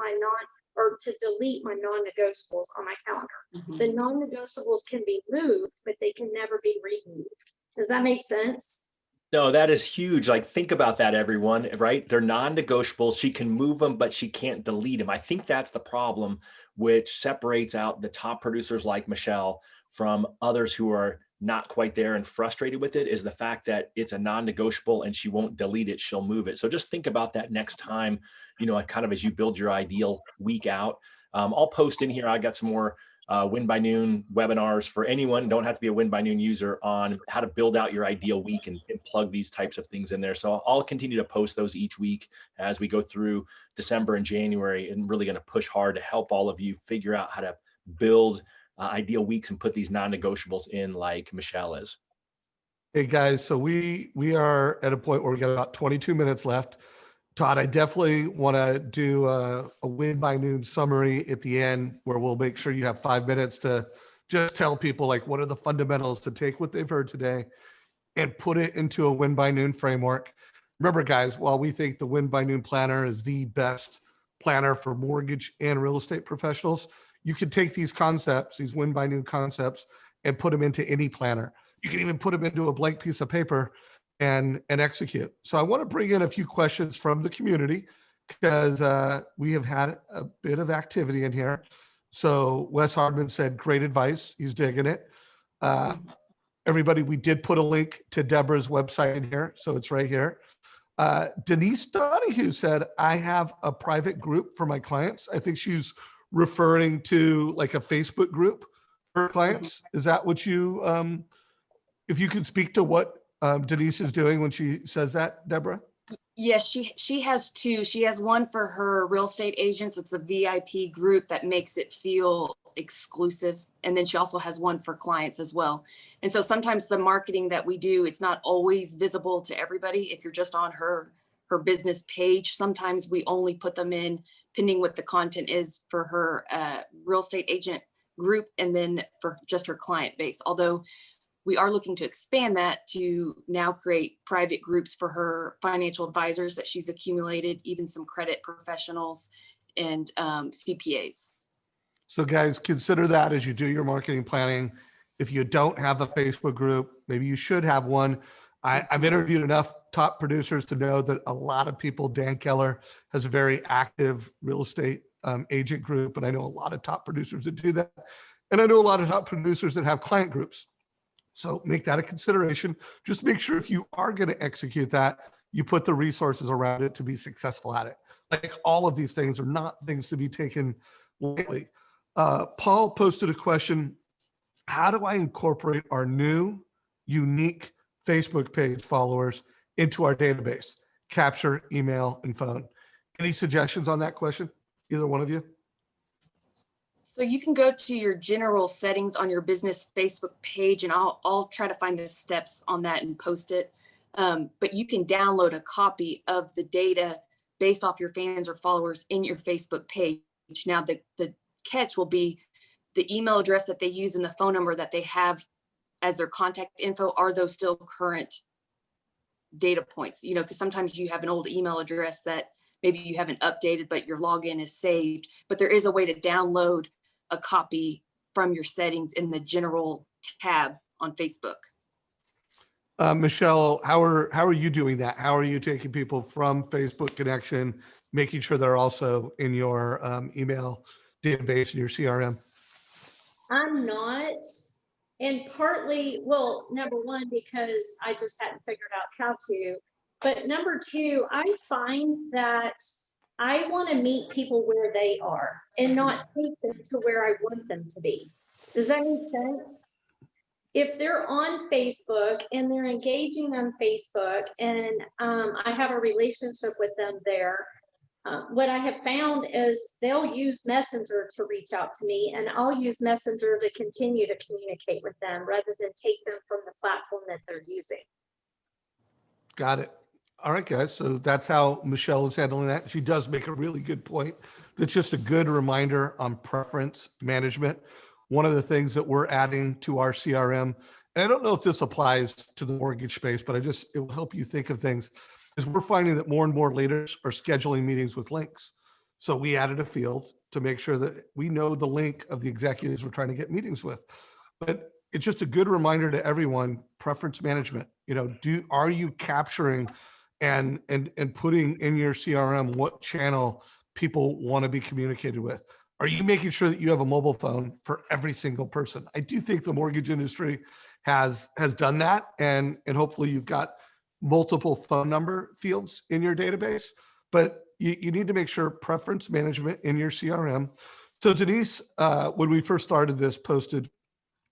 to delete my non-negotiables on my calendar. Mhm. The non-negotiables can be moved, but they can never be removed. Does that make sense? No, that is huge. Like, think about that, everyone, right? They're non-negotiable. She can move them, but she can't delete them. I think that's the problem, which separates out the top producers like Michelle from others who are not quite there and frustrated with it, is the fact that it's a non-negotiable and she won't delete it. She'll move it. So just think about that next time, you know, kind of as you build your ideal week out. I'll post in here. I got some more Win by Noon webinars for anyone. Don't have to be a Win by Noon user on how to build out your ideal week and plug these types of things in there. So I'll continue to post those each week as we go through December and January, and really going to push hard to help all of you figure out how to build ideal weeks and put these non-negotiables in like Michelle is. Hey guys, so we are at a point where we got about 22 minutes left. Todd, I definitely want to do a Win by Noon summary at the end, where we'll make sure you have 5 minutes to just tell people like what are the fundamentals to take what they've heard today and put it into a Win by Noon framework. Remember, guys, while we think the Win by Noon planner is the best planner for mortgage and real estate professionals, you can take these concepts, these Win by Noon concepts, and put them into any planner. You can even put them into a blank piece of paper and execute. So I want to bring in a few questions from the community, because we have had a bit of activity in here. So Wes Hardman said, great advice. He's digging it. Everybody, we did put a link to Deborah's website in here, so it's right here. Denise Donahue said, I have a private group for my clients. I think she's referring to like a Facebook group for clients. Is that what you, if you could speak to what Denise is doing when she says that, Deborah? Yes, she has two. She has one for her real estate agents. It's a VIP group that makes it feel exclusive. And then she also has one for clients as well. And so sometimes the marketing that we do, it's not always visible to everybody if you're just on her her business page. Sometimes we only put them in pending what the content is for her real estate agent group, and then for just her client base. Although we are looking to expand that to now create private groups for her financial advisors that she's accumulated, even some credit professionals and CPAs. So guys, consider that as you do your marketing planning. If you don't have a Facebook group, maybe you should have one. I've interviewed enough top producers to know that a lot of people, Dan Keller has a very active real estate agent group, and I know a lot of top producers that do that. And I know a lot of top producers that have client groups. So make that a consideration. Just make sure if you are going to execute that, you put the resources around it to be successful at it. Like all of these things are not things to be taken lightly. Paul posted a question: how do I incorporate our new, unique Facebook page followers into our database? Capture, email, and phone. Any suggestions on that question? Either one of you? So you can go to your general settings on your business Facebook page, and I'll try to find the steps on that and post it. But you can download a copy of the data based off your fans or followers in your Facebook page. Now the catch will be the email address that they use and the phone number that they have as their contact info. Are those still current data points? You know, because sometimes you have an old email address that maybe you haven't updated, but your login is saved. But there is a way to download a copy from your settings in the general tab on Facebook. Michelle, how are you doing that? How are you taking people from Facebook connection, making sure they're also in your email database and your CRM? I'm not, and partly, well, number one, because I just hadn't figured out how to, but number two, I find that I want to meet people where they are and not take them to where I want them to be. Does that make sense? If they're on Facebook and they're engaging on Facebook and I have a relationship with them there, what I have found is they'll use Messenger to reach out to me, and I'll use Messenger to continue to communicate with them rather than take them from the platform that they're using. Got it. All right, guys. So that's how Michelle is handling that. She does make a really good point. That's just a good reminder on preference management. One of the things that we're adding to our CRM, and I don't know if this applies to the mortgage space, but it will help you think of things, is we're finding that more and more leaders are scheduling meetings with links. So we added a field to make sure that we know the link of the executives we're trying to get meetings with. But it's just a good reminder to everyone, preference management. You know, are you capturing and putting in your CRM what channel people want to be communicated with? Are you making sure that you have a mobile phone for every single person? I do think the mortgage industry has done that, and hopefully you've got multiple phone number fields in your database, but you need to make sure preference management in your CRM. So Denise, when we first started this, posted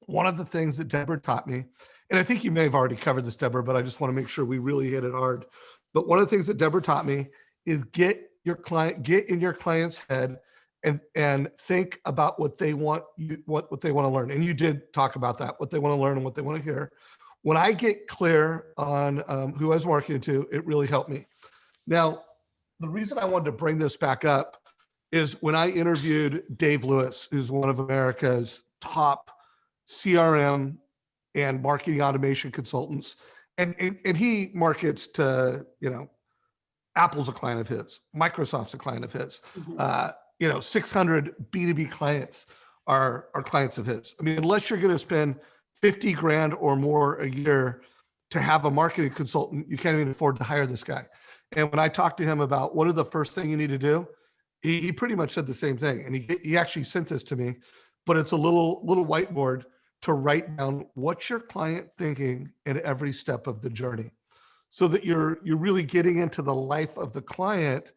one of the things that Deborah taught me, and I think you may have already covered this, Deborah, but I just want to make sure we really hit it hard. But one of the things that Deborah taught me is get in your client's head and think about what they want what they want to learn. And you did talk about that, what they want to learn and what they want to hear. When I get clear on who I was marketing to, it really helped me. Now, the reason I wanted to bring this back up is when I interviewed Dave Lewis, who's one of America's top CRM and marketing automation consultants, and he markets to, you know, Apple's a client of his, Microsoft's a client of his, 600 B2B clients are clients of his. I mean, unless you're going to spend 50 grand or more a year to have a marketing consultant, you can't even afford to hire this guy. And when I talked to him about what are the first thing you need to do, he pretty much said the same thing. And he actually sent this to me, but it's a little whiteboard to write down what's your client thinking at every step of the journey, so that you're really getting into the life of the client,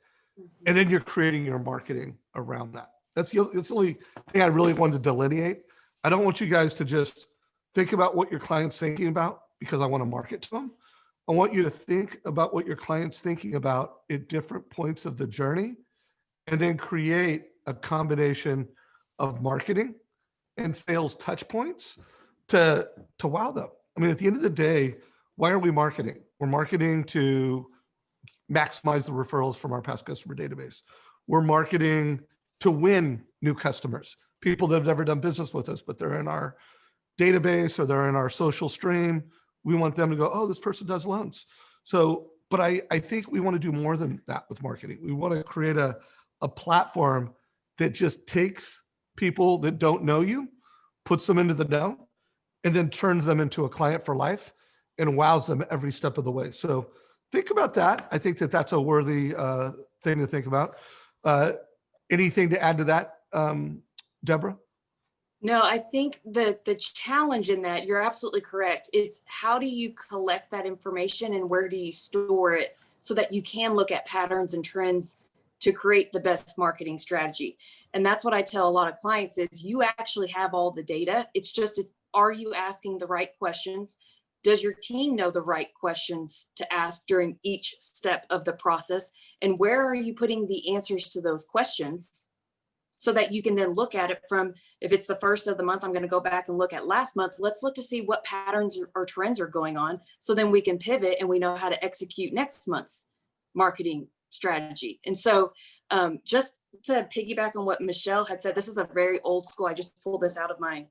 and then you're creating your marketing around that. That's the only thing I really wanted to delineate. I don't want you guys to just think about what your client's thinking about because I want to market to them. I want you to think about what your client's thinking about at different points of the journey, and then create a combination of marketing and sales touch points to wow them. I mean, at the end of the day, why are we marketing? We're marketing to maximize the referrals from our past customer database. We're marketing to win new customers, people that have never done business with us, but they're in our database or they're in our social stream. We want them to go, oh, this person does loans. So, but I think we want to do more than that with marketing. We want to create a platform that just takes people that don't know you, puts them into the know, and then turns them into a client for life and wows them every step of the way. So think about that. I think that that's a worthy thing to think about. Anything to add to that, Deborah? No, I think the challenge in that, you're absolutely correct. It's how do you collect that information and where do you store it so that you can look at patterns and trends to create the best marketing strategy. And that's what I tell a lot of clients is you actually have all the data. It's just, are you asking the right questions? Does your team know the right questions to ask during each step of the process? And where are you putting the answers to those questions? So that you can then look at it from, if it's the first of the month, I'm going to go back and look at last month. Let's look to see what patterns or trends are going on. So then we can pivot and we know how to execute next month's marketing strategy. And so just to piggyback on what Michelle had said, this is a very old school. I just pulled this out of my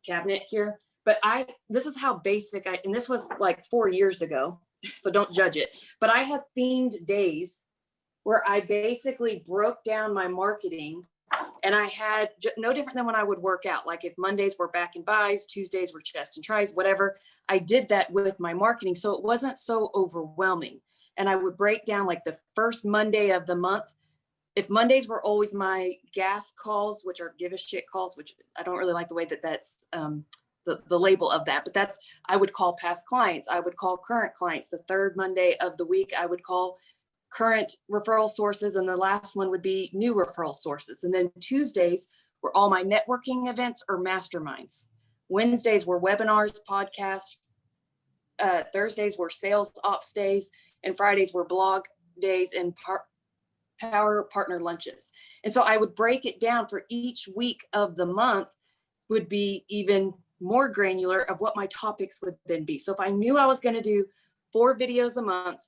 cabinet here, but this is how basic and this was like 4 years ago, so don't judge it. But I had themed days where I basically broke down my marketing. And I had no different than when I would work out. Like if Mondays were back and buys, Tuesdays were chest and tries, whatever. I did that with my marketing. So it wasn't so overwhelming. And I would break down like the first Monday of the month. If Mondays were always my gas calls, which are give a shit calls, which I don't really like the way that that's the label of that. But I would call past clients. I would call current clients. The third Monday of the week, I would call current referral sources, and the last one would be new referral sources. And then Tuesdays were all my networking events or masterminds. Wednesdays were webinars, podcasts. Thursdays were sales ops days, and Fridays were blog days and power partner lunches. And so I would break it down for each week of the month would be even more granular of what my topics would then be. So if I knew I was going to do 4 videos a month,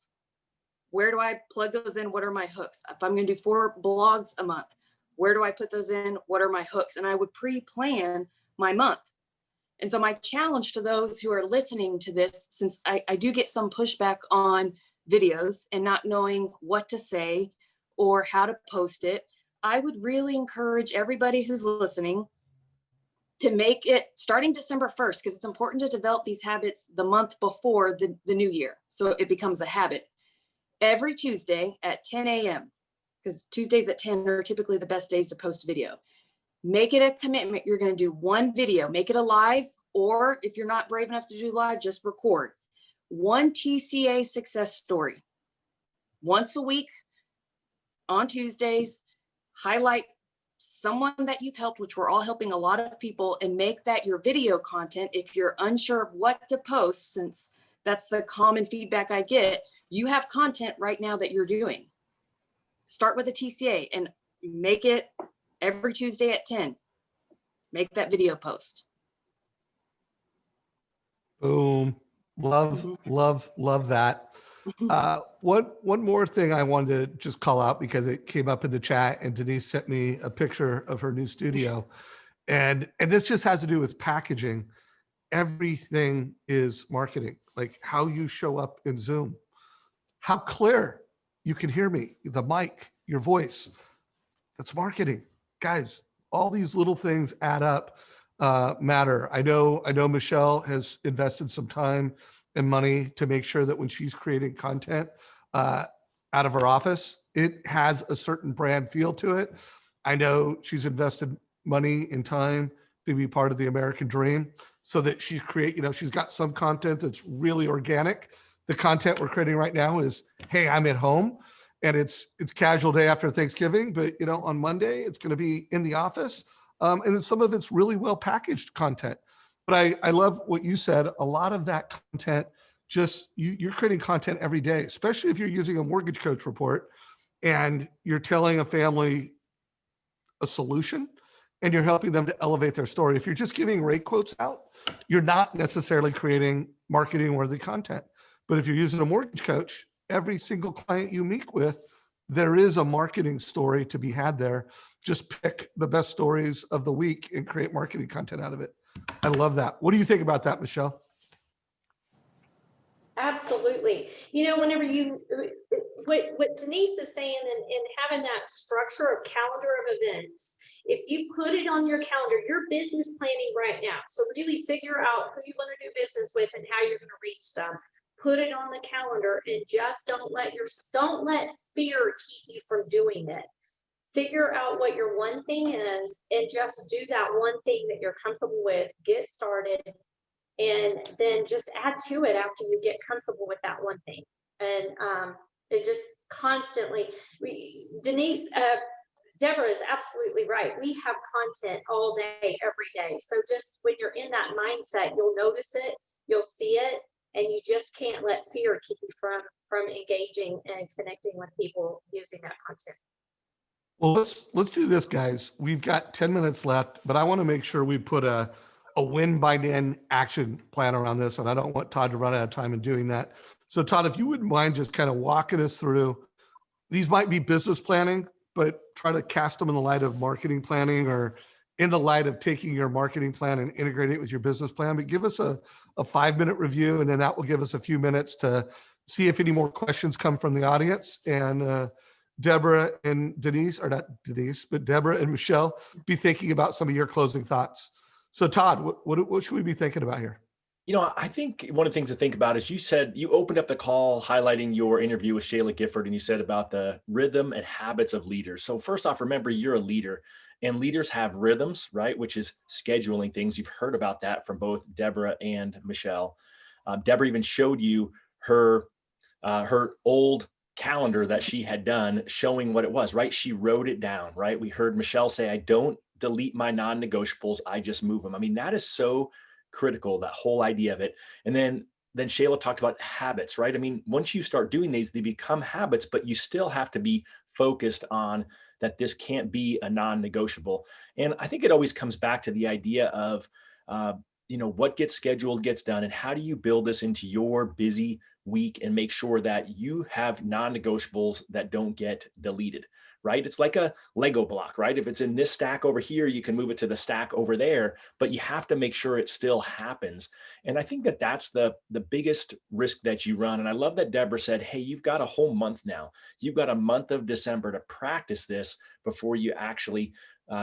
where do I plug those in? What are my hooks? If I'm going to do 4 blogs a month, where do I put those in? What are my hooks? And I would pre-plan my month. And so my challenge to those who are listening to this, since I do get some pushback on videos and not knowing what to say or how to post it, I would really encourage everybody who's listening to make it starting December 1st, because it's important to develop these habits the month before the new year. So it becomes a habit. Every Tuesday at 10 a.m., because Tuesdays at 10 are typically the best days to post video. Make it a commitment. You're going to do 1 video, make it a live, or if you're not brave enough to do live, just record 1 TCA success story once a week on Tuesdays. Highlight someone that you've helped, which we're all helping a lot of people, and make that your video content. If you're unsure of what to post, since that's the common feedback I get, you have content right now that you're doing. Start with a TCA and make it every Tuesday at 10. Make that video post. Boom. Love that. One more thing I wanted to just call out because it came up in the chat and Denise sent me a picture of her new studio. And this just has to do with packaging. Everything is marketing, like how you show up in Zoom, how clear you can hear me, the mic, your voice. That's marketing. Guys, all these little things add up, matter. I know Michelle has invested some time and money to make sure that when she's creating content out of her office, it has a certain brand feel to it. I know she's invested money and time to be part of the American dream so that she's got some content that's really organic. The content we're creating right now is, hey, I'm at home and it's casual day after Thanksgiving, but on Monday, it's going to be in the office. And some of it's really well packaged content. But I love what you said. A lot of that content, just you're creating content every day, especially if you're using a mortgage coach report and you're telling a family a solution and you're helping them to elevate their story. If you're just giving rate quotes out, you're not necessarily creating marketing worthy content. But if you're using a mortgage coach every single client you meet with, there is a marketing story to be had there. Just pick the best stories of the week and create marketing content out of it. I love that. What do you think about that, Michelle? Absolutely. Whenever what Denise is saying and having that structure of calendar of events, if you put it on your calendar, you're business planning right now. So really figure out who you want to do business with and how you're going to reach them. Put it on the calendar and just don't let fear keep you from doing it. Figure out what your one thing is and just do that one thing that you're comfortable with. Get started. And then just add to it after you get comfortable with that one thing. And it just constantly, Deborah is absolutely right. We have content all day, every day. So just when you're in that mindset, you'll notice it, you'll see it, and you just can't let fear keep you from engaging and connecting with people using that content. Well, let's do this, guys. We've got 10 minutes left, but I want to make sure we put a win by then action plan around this. And I don't want Todd to run out of time in doing that. So Todd, if you wouldn't mind just kind of walking us through, these might be business planning, but try to cast them in the light of marketing planning or in the light of taking your marketing plan and integrating it with your business plan. But give us a 5-minute review, and then that will give us a few minutes to see if any more questions come from the audience. And Deborah and Denise, or not Denise, but Deborah and Michelle, be thinking about some of your closing thoughts. So Todd, what should we be thinking about here? I think one of the things to think about is you said you opened up the call highlighting your interview with Shayla Gifford, and you said about the rhythm and habits of leaders. So first off, remember you're a leader, and leaders have rhythms, right? Which is scheduling things. You've heard about that from both Deborah and Michelle. Deborah even showed you her old calendar that she had done showing what it was, right? She wrote it down, right? We heard Michelle say, I don't delete my non-negotiables, I just move them. I mean, that is so critical, that whole idea of it. And then Shayla talked about habits, right? I mean, once you start doing these, they become habits, but you still have to be focused on that this can't be a non-negotiable. And I think it always comes back to the idea of, what gets scheduled gets done. And how do you build this into your busy week and make sure that you have non-negotiables that don't get deleted, right? It's like a Lego block, right? If it's in this stack over here, you can move it to the stack over there, but you have to make sure it still happens. And I think that that's the biggest risk that you run. And I love that Deborah said, hey, you've got a whole month now. You've got a month of December to practice this before you actually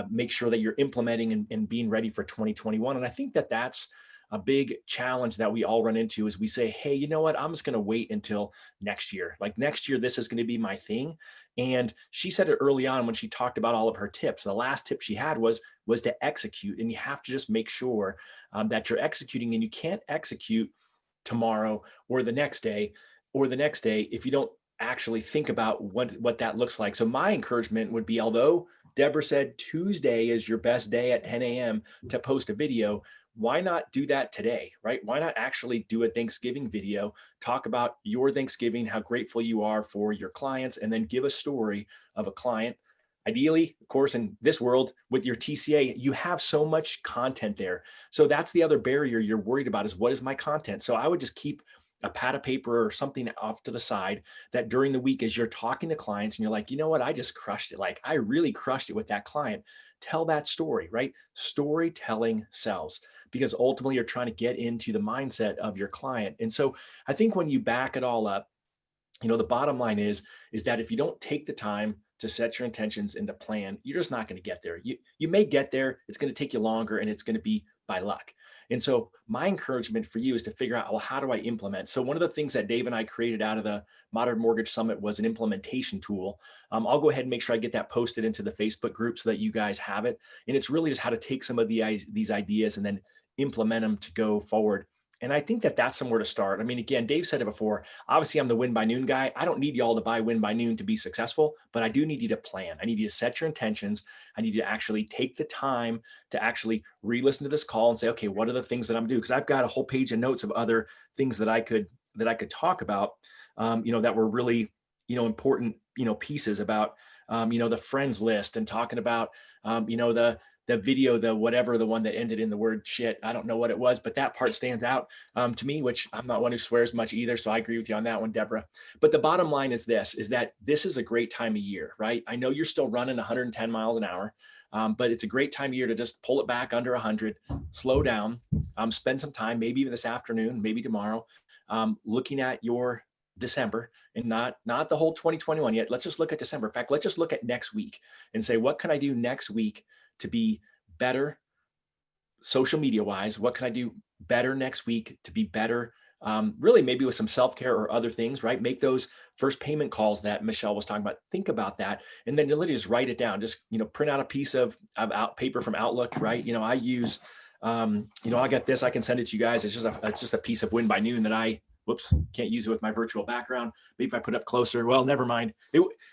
make sure that you're implementing and being ready for 2021. And I think that that's a big challenge that we all run into is we say, hey, you know what? I'm just going to wait until next year. Like next year, this is going to be my thing. And she said it early on when she talked about all of her tips. The last tip she had was to execute. And you have to just make sure that you're executing, and you can't execute tomorrow or the next day if you don't actually think about what that looks like. So my encouragement would be, although Deborah said Tuesday is your best day at 10 a.m. to post a video, why not do that today, right? Why not actually do a Thanksgiving video, talk about your Thanksgiving, how grateful you are for your clients, and then give a story of a client. Ideally, of course, in this world with your TCA, you have so much content there. So that's the other barrier you're worried about is, what is my content? So I would just keep a pad of paper or something off to the side that during the week, as you're talking to clients and you're like, you know what, I just crushed it. Like I really crushed it with that client. Tell that story, right? Storytelling sells, because ultimately you're trying to get into the mindset of your client. And so I think when you back it all up, the bottom line is that if you don't take the time to set your intentions and to plan, you're just not going to get there. You may get there. It's going to take you longer, and it's going to be by luck. And so my encouragement for you is to figure out, well, how do I implement? So one of the things that Dave and I created out of the Modern Mortgage Summit was an implementation tool. I'll go ahead and make sure I get that posted into the Facebook group so that you guys have it. And it's really just how to take some of these ideas and then implement them to go forward. And I think that that's somewhere to start. I mean, again, Dave said it before, obviously I'm the win by noon guy. I don't need y'all to buy win by noon to be successful, but I do need you to plan. I need you to set your intentions. I need you to actually take the time to actually re-listen to this call and say, okay, what are the things that I'm doing? Because I've got a whole page of notes of other things that I could talk about, that were really, important, pieces about, the friends list, and talking about, the video, the whatever, the one that ended in the word shit. I don't know what it was, but that part stands out to me, which I'm not one who swears much either. So I agree with you on that one, Deborah. But the bottom line is this, is that this is a great time of year, right? I know you're still running 110 miles an hour, but it's a great time of year to just pull it back under 100, slow down, spend some time, maybe even this afternoon, maybe tomorrow, looking at your December, and not the whole 2021 yet. Let's just look at December. In fact, let's just look at next week and say, what can I do next week to be better social media wise? What can I do better next week to be better? Really maybe with some self-care or other things, right? Make those first payment calls that Michelle was talking about. Think about that. And then literally just write it down. Just, print out a piece of paper from Outlook, right? I use, I got this, I can send it to you guys. It's just a piece of Win by Noon that whoops, can't use it with my virtual background. Maybe if I put up closer, well, never mind.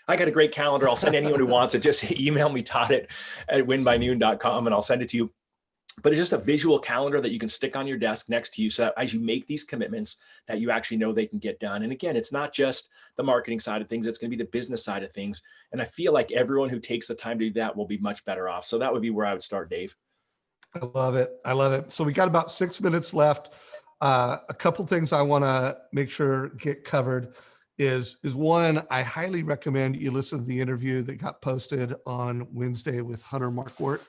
I got a great calendar. I'll send anyone who wants it. Just email me, Todd@winbynoon.com, and I'll send it to you. But it's just a visual calendar that you can stick on your desk next to you. So that as you make these commitments, that you actually know they can get done. And again, it's not just the marketing side of things. It's going to be the business side of things. And I feel like everyone who takes the time to do that will be much better off. So that would be where I would start, Dave. I love it. I love it. So we got about 6 minutes left. A couple things I want to make sure get covered is one, I highly recommend you listen to the interview that got posted on Wednesday with Hunter Markwart.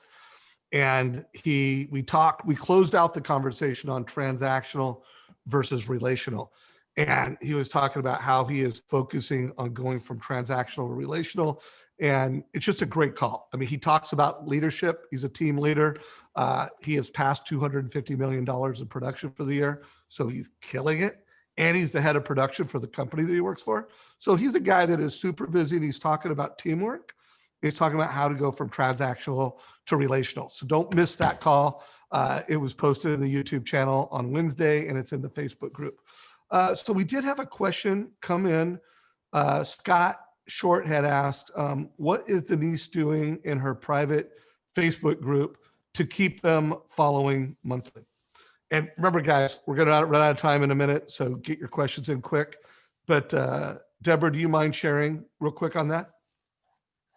And we closed out the conversation on transactional versus relational. And he was talking about how he is focusing on going from transactional to relational. And it's just a great call. I mean, he talks about leadership. He's a team leader. He has passed $250 million in production for the year. So he's killing it. And he's the head of production for the company that he works for. So he's a guy that is super busy, and he's talking about teamwork. He's talking about how to go from transactional to relational. So don't miss that call. It was posted in the YouTube channel on Wednesday, and it's in the Facebook group. So we did have a question come in. Scott Short had asked, what is Denise doing in her private Facebook group to keep them following monthly? And remember, guys, we're going to run out of time in a minute, so get your questions in quick. But Deborah, do you mind sharing real quick on that?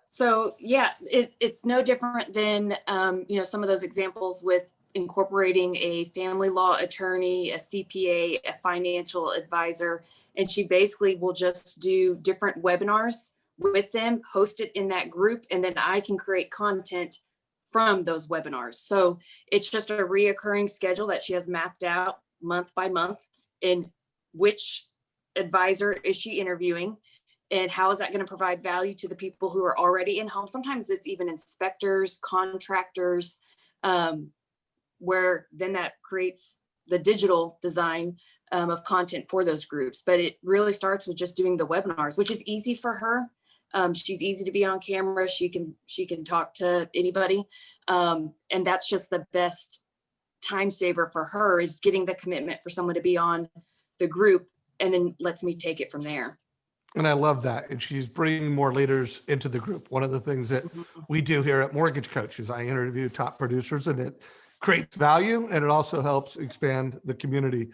So yeah, it's no different than, some of those examples with incorporating a family law attorney, a CPA, a financial advisor, and she basically will just do different webinars with them, host it in that group, and then I can create content from those webinars. So it's just a reoccurring schedule that she has mapped out month by month, in which advisor is she interviewing, and how is that going to provide value to the people who are already in home. Sometimes it's even inspectors, contractors, where then that creates the digital design of content for those groups. But it really starts with just doing the webinars, which is easy for her. She's easy to be on camera. She can talk to anybody. And that's just the best time saver for her, is getting the commitment for someone to be on the group, and then lets me take it from there. And I love that. And she's bringing more leaders into the group. One of the things that we do here at Mortgage Coach is I interview top producers, and it creates value, and it also helps expand the community.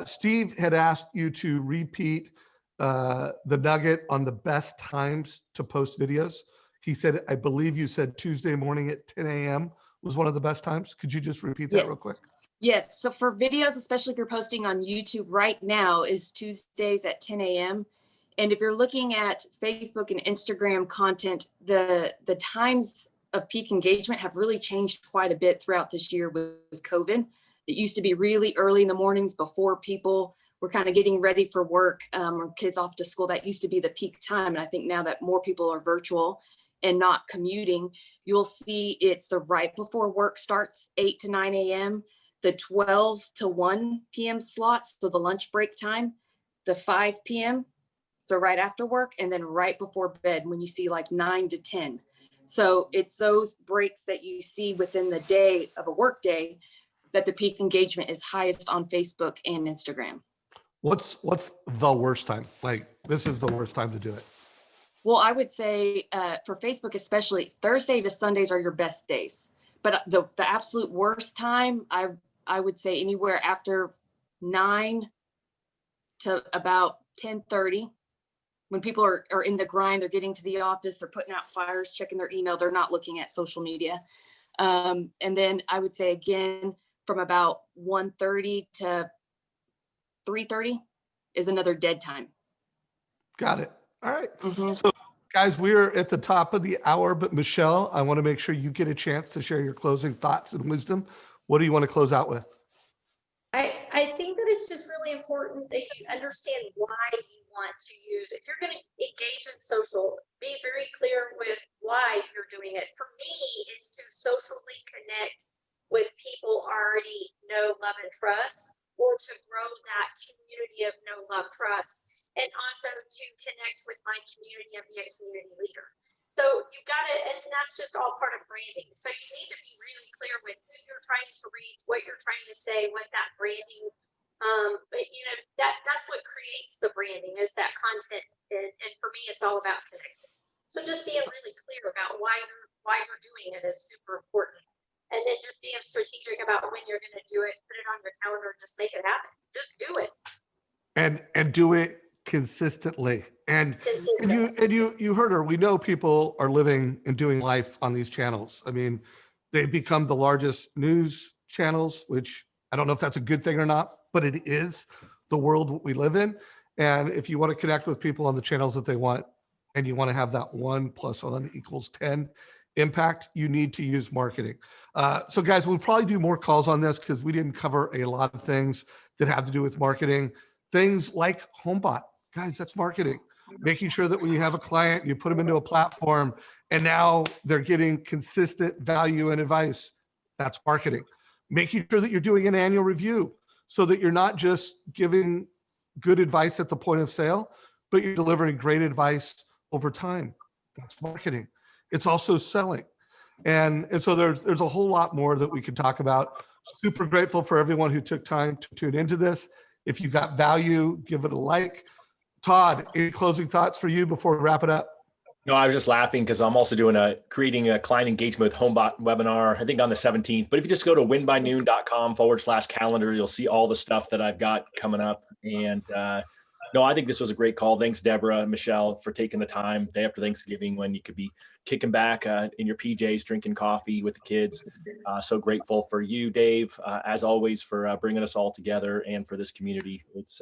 Steve had asked you to repeat the nugget on the best times to post videos. He said, I believe you said Tuesday morning at 10 a.m. was one of the best times. Could you just repeat that real quick? Yes. So for videos, especially if you're posting on YouTube right now, is Tuesdays at 10 a.m. And if you're looking at Facebook and Instagram content, the times of peak engagement have really changed quite a bit throughout this year with COVID. It used to be really early in the mornings before people were kind of getting ready for work, or kids off to school. That used to be the peak time. And I think now that more people are virtual and not commuting, you'll see it's the right before work starts, 8 to 9 a.m., the 12 to 1 p.m. slots, so the lunch break time, the 5 p.m., so right after work, and then right before bed when you see like 9 to 10. So it's those breaks that you see within the day of a work day that the peak engagement is highest on Facebook and Instagram. What's the worst time? Like, this is the worst time to do it. Well, I would say for Facebook, especially Thursday to Sundays are your best days. But the absolute worst time, I would say anywhere after 9 to about 10:30. When people are in the grind, they're getting to the office, they're putting out fires, checking their email, they're not looking at social media. And then I would say again, from about 1:30 to 3:30 is another dead time. Got it. All right. Mhm. So guys, we're at the top of the hour, but Michelle, I want to make sure you get a chance to share your closing thoughts and wisdom. What do you want to close out with? I think that it's just really important that you understand why you want to use, if you're going to engage in social, be very clear with why you're doing it. For me, it's to socially connect with people already know, love, and trust, or to grow that community of know, love, trust, and also to connect with my community and be a community leader. So you've got to, and that's just all part of branding. So you need to be really clear with who you're trying to reach, what you're trying to say, what that branding, but you know, that's what creates the branding is that content. And for me, it's all about connection. So just being really clear about why you're doing it is super important. And then just being strategic about when you're going to do it, put it on your calendar, just make it happen. Just do it. And do it consistently. And you heard her. We know people are living and doing life on these channels. I mean, they've become the largest news channels, which I don't know if that's a good thing or not, but it is the world we live in. And if you want to connect with people on the channels that they want, and you want to have that 1 + 1 = 10 impact, you need to use marketing. So guys, we'll probably do more calls on this because we didn't cover a lot of things that have to do with marketing. Things like HomeBot, guys, that's marketing. Making sure that when you have a client, you put them into a platform and now they're getting consistent value and advice. That's marketing. Making sure that you're doing an annual review so that you're not just giving good advice at the point of sale, but you're delivering great advice over time. That's marketing. It's also selling. And so there's a whole lot more that we could talk about. Super grateful for everyone who took time to tune into this. If you got value, give it a like. Todd, any closing thoughts for you before we wrap it up? No, I was just laughing because I'm also doing creating a client engagement with HomeBot webinar, I think on the 17th. But if you just go to winbynoon.com/calendar, you'll see all the stuff that I've got coming up. And no, I think this was a great call. Thanks, Deborah and Michelle, for taking the time day after Thanksgiving when you could be kicking back in your PJs, drinking coffee with the kids. So grateful for you, Dave, as always, for bringing us all together and for this community. It's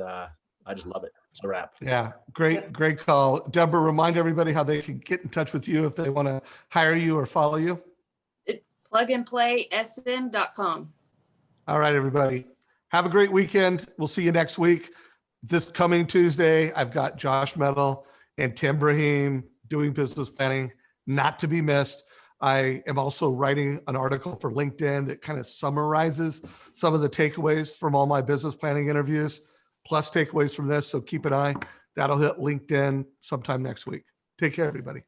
I just love it. It's a wrap. Yeah, great call. Deborah, remind everybody how they can get in touch with you if they want to hire you or follow you. It's plugandplaysm.com. All right, everybody. Have a great weekend. We'll see you next week. This coming Tuesday, I've got Josh Metal and Tim Brahim doing business planning, not to be missed. I am also writing an article for LinkedIn that kind of summarizes some of the takeaways from all my business planning interviews, plus takeaways from this. So keep an eye. That'll hit LinkedIn sometime next week. Take care, everybody.